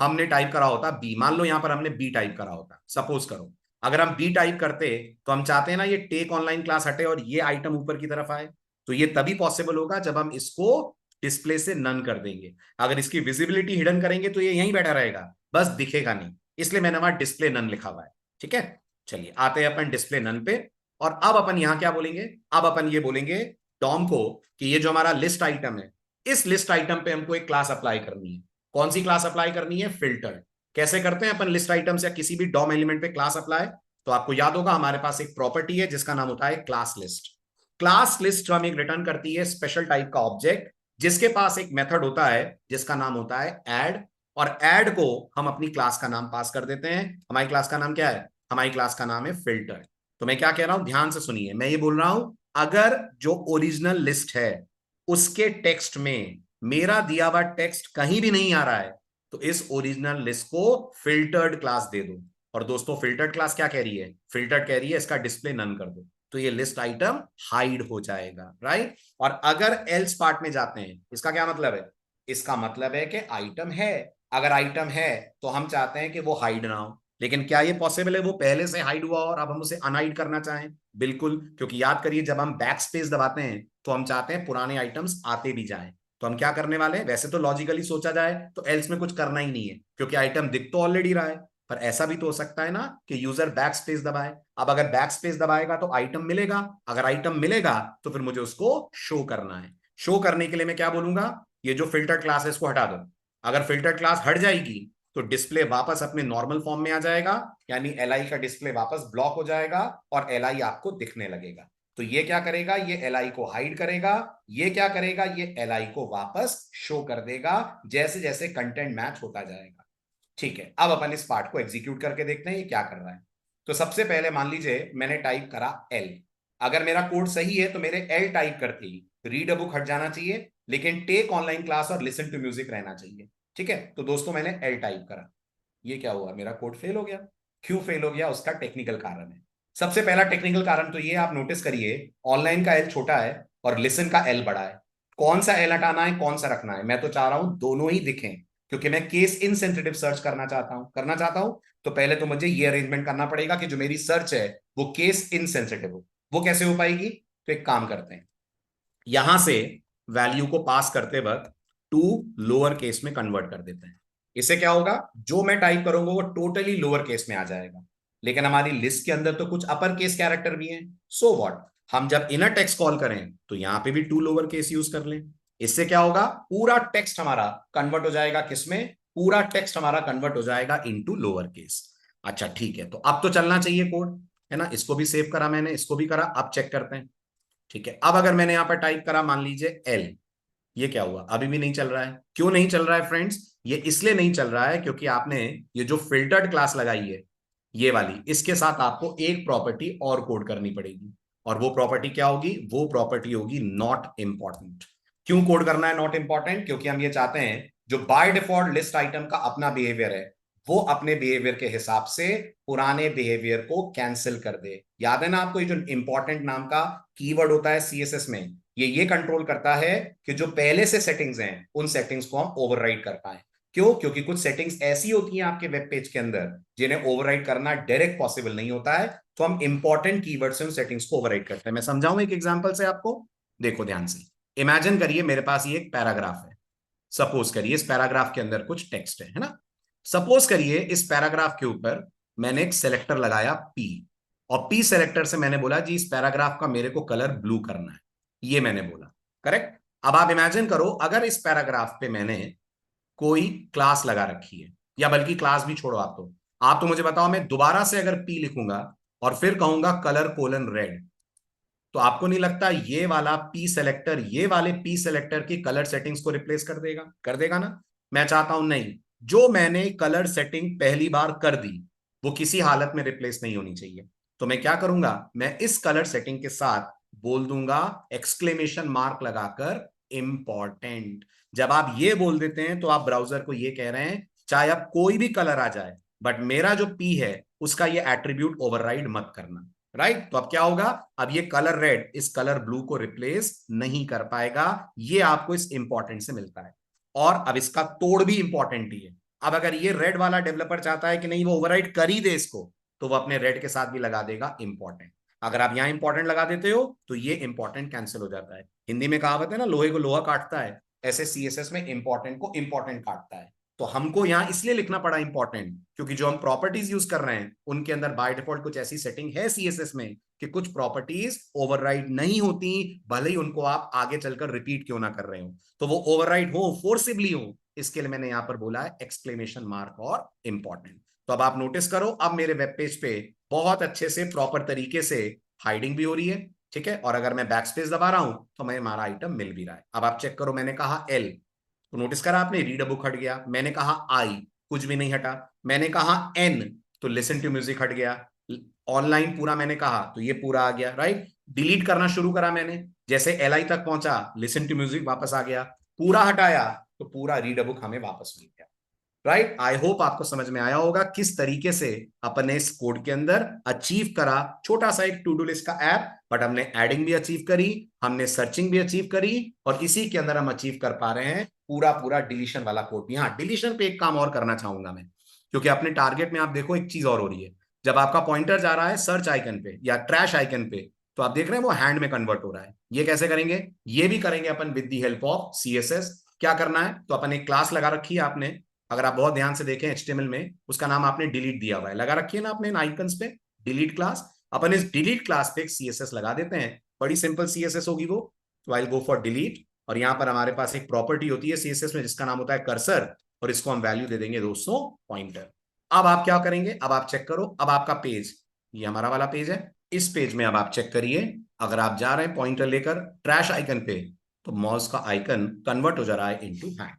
S1: हमने टाइप करा होता बी, मान लो यहां पर हमने बी टाइप करा होता, सपोज करो अगर हम बी टाइप करते, तो हम चाहते हैं ना ये टेक ऑनलाइन क्लास हटे और ये आइटम ऊपर की तरफ आए। तो ये तभी पॉसिबल होगा जब हम इसको डिस्प्ले से नन कर देंगे। अगर इसकी विजिबिलिटी हिडन करेंगे तो ये यहीं बैठा रहेगा, बस दिखेगा नहीं। इसलिए मैंने वहां डिस्प्ले नन लिखा हुआ है। ठीक है, चलिए आते हैं अपन डिस्प्ले नन पे। और अब अपन यहां क्या बोलेंगे, अब अपन ये बोलेंगे डॉम को कि ये जो हमारा लिस्ट आइटम है, इस लिस्ट आइटम पे हमको एक क्लास अप्लाई करनी है। कौन सी क्लास अप्लाई करनी है, फिल्टर। कैसे करते हैं अपन लिस्ट आइटम्स या किसी भी डॉम एलिमेंट पे क्लास अप्लाई, तो आपको याद होगा हमारे पास एक प्रॉपर्टी है जिसका नाम होता है क्लास लिस्ट। क्लास लिस्ट हम एक रिटर्न करती है स्पेशल टाइप का ऑब्जेक्ट, जिसके पास एक मेथड होता है जिसका नाम होता है ऐड, और ऐड को हम अपनी क्लास का नाम पास कर देते हैं। हमारी क्लास का नाम क्या है, हमारी क्लास का नाम है फिल्टर। तो मैं क्या कह रहा हूं, ध्यान से सुनिए, मैं ये बोल रहा हूं अगर जो ओरिजिनल लिस्ट है उसके टेक्स्ट में मेरा दिया हुआ टेक्स्ट कहीं भी नहीं आ रहा है, तो इस ओरिजिनल लिस्ट को फिल्टर्ड क्लास दे दो। और दोस्तों फिल्टर्ड क्लास क्या कह रही है? फिल्टर्ड कह रही है इसका डिस्प्ले नन कर दो, तो ये लिस्ट आइटम हाइड हो जाएगा, राइट। और अगर एल्स पार्ट में जाते हैं, इसका क्या मतलब है? इसका मतलब है कि आइटम है, अगर आइटम है तो हम चाहते हैं कि वो हाइड ना हो। लेकिन क्या ये पॉसिबल है वो पहले से हाइड हुआ और अब हम उसे अनहाइड करना चाहें? बिल्कुल, क्योंकि याद करिए जब हम बैक स्पेस दबाते हैं तो हम चाहते हैं पुराने आइटम्स आते भी जाएं। तो हम क्या करने वाले हैं? वैसे तो लॉजिकली सोचा जाए तो एल्स में कुछ करना ही नहीं है, क्योंकि आइटम दिख तो ऑलरेडी रहा है। पर ऐसा भी तो हो सकता है ना कि यूजर बैक स्पेस दबाए। अब अगर बैक स्पेस दबाएगा तो आइटम मिलेगा, अगर आइटम मिलेगा तो फिर मुझे उसको शो करना है। शो करने के लिए मैं क्या बोलूंगा? ये जो फिल्टर क्लास है इसको हटा दो। अगर फिल्टर क्लास हट जाएगी तो डिस्प्ले वापस अपने नॉर्मल फॉर्म में आ जाएगा, यानी एलआई का डिस्प्ले वापस ब्लॉक हो जाएगा और एलआई आपको दिखने लगेगा। तो ये क्या करेगा? ये एलआई को हाइड करेगा। ये क्या करेगा? ये एलआई को वापस शो कर देगा जैसे जैसे कंटेंट मैच होता जाएगा। ठीक है, अब अपन इस पार्ट को एग्जीक्यूट करके देखते हैं ये क्या कर रहा है। तो सबसे पहले मान लीजिए मैंने टाइप करा एल। अगर मेरा कोड सही है तो मेरे एल टाइप करते ही रीड अ बुक हट जाना चाहिए, लेकिन टेक ऑनलाइन क्लास और लिसन टू म्यूजिक रहना चाहिए। ठीक है, तो दोस्तों मैंने एल टाइप करा। ये क्या हुआ? मेरा कोड फेल हो गया। क्यों फेल हो गया? उसका टेक्निकल कारण है। सबसे पहला टेक्निकल कारण तो ये आप नोटिस करिए, ऑनलाइन का एल छोटा है और लिसन का एल बड़ा है। कौन सा एल हटाना है, कौन सा रखना है? मैं तो चाह रहा हूं दोनों ही दिखें, क्योंकि मैं केस इनसेंसिटिव सर्च करना चाहता हूं। तो पहले तो मुझे ये अरेंजमेंट करना पड़ेगा कि जो मेरी सर्च है वो केस इनसेंसिटिव हो। वो कैसे हो पाएगी? तो एक काम करते हैं, यहां से वैल्यू को पास करते वक्त टू लोअर केस में कन्वर्ट कर देते हैं। इससे क्या होगा? जो मैं टाइप करूंगा वो टोटली लोअर केस में आ जाएगा। लेकिन हमारी लिस्ट के अंदर तो कुछ अपर केस कैरेक्टर भी हैं। सो व्हाट, हम जब इनर टेक्स्ट कॉल करें तो यहां पे भी टू लोअर केस यूज कर लें। इससे क्या होगा? पूरा टेक्स्ट हमारा कन्वर्ट हो जाएगा किसमें? पूरा टेक्स्ट हमारा कन्वर्ट हो जाएगा इनटू लोअर केस। अच्छा ठीक है, तो अब तो चलना चाहिए कोड, है ना। इसको भी सेव करा मैंने, इसको भी करा, अब चेक करते हैं। ठीक है, अब अगर मैंने यहां पर टाइप करा मान लीजिए एल, ये क्या हुआ? अभी भी नहीं चल रहा है। क्यों नहीं चल रहा है फ्रेंड्स? ये इसलिए नहीं चल रहा है क्योंकि आपने ये जो फिल्टर्ड क्लास लगाई है ये वाली, इसके साथ आपको एक प्रॉपर्टी और कोड करनी पड़ेगी। और वो प्रॉपर्टी क्या होगी? वो प्रॉपर्टी होगी नॉट इंपॉर्टेंट। क्यों कोड करना है नॉट इंपॉर्टेंट? क्योंकि हम ये चाहते हैं जो बाय डिफॉल्ट लिस्ट आइटम का अपना बिहेवियर है वो अपने बिहेवियर के हिसाब से पुराने बिहेवियर को कैंसिल कर दे। याद है ना आपको, ये जो इंपॉर्टेंट नाम का कीवर्ड होता है सीएसएस में, ये कंट्रोल करता है कि जो पहले से सेटिंग्स हैं उन सेटिंग्स को हम ओवरराइड कर पाए। क्यों? क्योंकि कुछ सेटिंग्स ऐसी होती हैं आपके वेब पेज के अंदर जिन्हें ओवरराइड करना डायरेक्ट पॉसिबल नहीं होता है, तो हम इंपॉर्टेंट कीवर्ड से उन सेटिंग्स को ओवरराइड करते हैं। मैं समझाऊं एक एग्जांपल से आपको, देखो ध्यान से। इमेजिन करिए मेरे पास ये एक पैराग्राफ है। सपोज करिए इस पैराग्राफ के अंदर कुछ टेक्स्ट है ना। सपोज करिए इस पैराग्राफ के ऊपर मैंने एक सेलेक्टर लगाया पी, और पी सेलेक्टर से मैंने बोला जी इस पैराग्राफ का मेरे को कलर ब्लू करना है, ये मैंने बोला, करेक्ट। अब आप इमेजिन करो अगर इस पैराग्राफ पे मैंने कोई क्लास लगा रखी है, या बल्कि क्लास भी छोड़ो, आप तो मुझे बताओ, मैं दोबारा से अगर पी लिखूंगा और फिर कहूंगा कलर कोलन रेड, तो आपको नहीं लगता ये वाला पी सेलेक्टर ये वाले पी सेलेक्टर की कलर सेटिंग्स को रिप्लेस कर देगा? कर देगा ना। मैं चाहता हूं नहीं, जो मैंने कलर सेटिंग पहली बार कर दी वो किसी हालत में रिप्लेस नहीं होनी चाहिए। तो मैं क्या करूंगा? मैं इस कलर सेटिंग के साथ बोल दूंगा एक्सक्लेमेशन मार्क लगाकर इंपॉर्टेंट। जब आप ये बोल देते हैं तो आप ब्राउजर को ये कह रहे हैं चाहे अब कोई भी कलर आ जाए बट मेरा जो पी है उसका ये एट्रीब्यूट ओवरराइड मत करना, राइट। तो अब क्या होगा? अब ये कलर रेड इस कलर ब्लू को रिप्लेस नहीं कर पाएगा। ये आपको इस इंपॉर्टेंट से मिलता है। और अब इसका तोड़ भी इंपॉर्टेंट ही है। अब अगर ये रेड वाला डेवलपर चाहता है कि नहीं वो ओवरराइड कर ही दे इसको, तो वो अपने रेड के साथ भी लगा देगा इंपॉर्टेंट। अगर आप यहां इंपॉर्टेंट लगा देते हो तो ये इंपॉर्टेंट कैंसिल हो जाता है। हिंदी में कहावत है ना, लोहे को लोहा काटता है, ऐसे सीएसएस में इंपॉर्टेंट को इंपॉर्टेंट काटता है। तो हमको यहां इसलिए लिखना पड़ा इंपॉर्टेंट क्योंकि जो हम प्रॉपर्टीज यूज कर रहे हैं उनके अंदर बाय डिफॉल्ट कुछ ऐसी सेटिंग है सीएसएस में कि कुछ प्रॉपर्टीज ओवरराइड नहीं होती, भले ही उनको आप आगे चलकर रिपीट क्यों ना कर रहे हो। तो वो ओवरराइड हो फोर्सिबली हो, इसके लिए मैंने यहां पर बोला है एक्सक्लेमेशन मार्क और इंपॉर्टेंट। तो अब आप नोटिस करो, अब मेरे वेब पेज पे बहुत अच्छे से प्रॉपर तरीके से हाइडिंग भी हो रही है। ठीक है, और अगर मैं बैक स्पेस दबा रहा हूं तो मैं हमारा आइटम मिल भी रहा है। अब आप चेक करो, मैंने कहा एल तो नोटिस करा आपने, रीड अ बुक हट गया। मैंने कहा आई, कुछ भी नहीं हटा। मैंने कहा एन तो लिसन टू म्यूजिक हट गया। ऑनलाइन पूरा मैंने कहा तो ये पूरा आ गया, राइट। डिलीट करना शुरू करा मैंने, जैसे एल आई तक पहुंचा लिसन टू म्यूजिक वापस आ गया। पूरा हटाया तो पूरा रीड अ बुक हमें वापस मिल गया। राइट। आई होप आपको समझ में आया होगा किस तरीके से अपने इस कोड के अंदर अचीव करा छोटा सा एक टू डू लिस्ट का ऐप, बट हमने एडिंग भी अचीव करी, हमने सर्चिंग भी अचीव करी, और इसी के अंदर हम अचीव कर पा रहे हैं पूरा पूरा डिलीशन वाला कोड भी। हाँ, डिलीशन पे एक काम और करना चाहूंगा मैं, क्योंकि अपने टारगेट में आप देखो एक चीज और हो रही है। जब आपका पॉइंटर जा रहा है सर्च आइकन पे या ट्रैश आइकन पे, तो आप देख रहे हैं वो हैंड में कन्वर्ट हो रहा है। ये कैसे करेंगे? ये भी करेंगे अपन with the help of CSS. क्या करना है? तो अपन एक क्लास लगा रखी है आपने, अगर आप बहुत ध्यान से देखें HTML में, उसका नाम आपने डिलीट दिया हुआ है, लगा रखी है ना आपने इन आइकन्स पे, डिलीट क्लास। अपन इस डिलीट क्लास पे एक सीएसएस लगा देते हैं, बड़ी सिंपल सीएसएस होगी वो। तो आई गो फॉर डिलीट, और यहां पर हमारे पास एक प्रॉपर्टी होती है सीएसएस में जिसका नाम होता है कर्सर, और इसको हम वैल्यू दे देंगे 200 पॉइंटर। अब आप क्या करेंगे? अब आप चेक करो, अब आपका पेज, ये हमारा वाला पेज है, इस पेज में अब आप चेक करिए, अगर आप जा रहे हैं पॉइंटर लेकर ट्रैश आइकन पे, तो माउस का आइकन कन्वर्ट हो जा रहा है इनटू हैंड।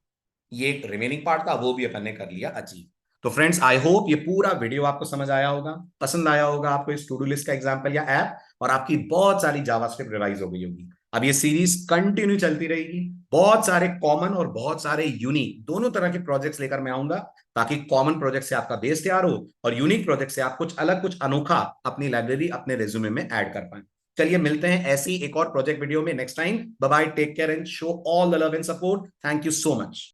S1: ये एक रिमेनिंग पार्ट था, वो भी अपन ने कर लिया अचीव। तो फ्रेंड्स, आई होप ये पूरा वीडियो आपको समझ आया होगा, पसंद आया होगा आपको इस टू डू लिस्ट का एग्जांपल या ऐप, और आपकी बहुत सारी जावास्क्रिप्ट रिवाइज हो गई होगी। अब ये सीरीज कंटिन्यू चलती रहेगी, बहुत सारे कॉमन और बहुत सारे यूनिक दोनों तरह के प्रोजेक्ट्स लेकर मैं आऊंगा, ताकि कॉमन प्रोजेक्ट से आपका बेस तैयार हो और यूनिक प्रोजेक्ट से आप कुछ अलग कुछ अनोखा अपनी लाइब्रेरी अपने रेज्यूमे में ऐड कर पाए। चलिए मिलते हैं ऐसी एक और प्रोजेक्ट वीडियो में next time. Bye bye, take care and show all the love and support. Thank you so much.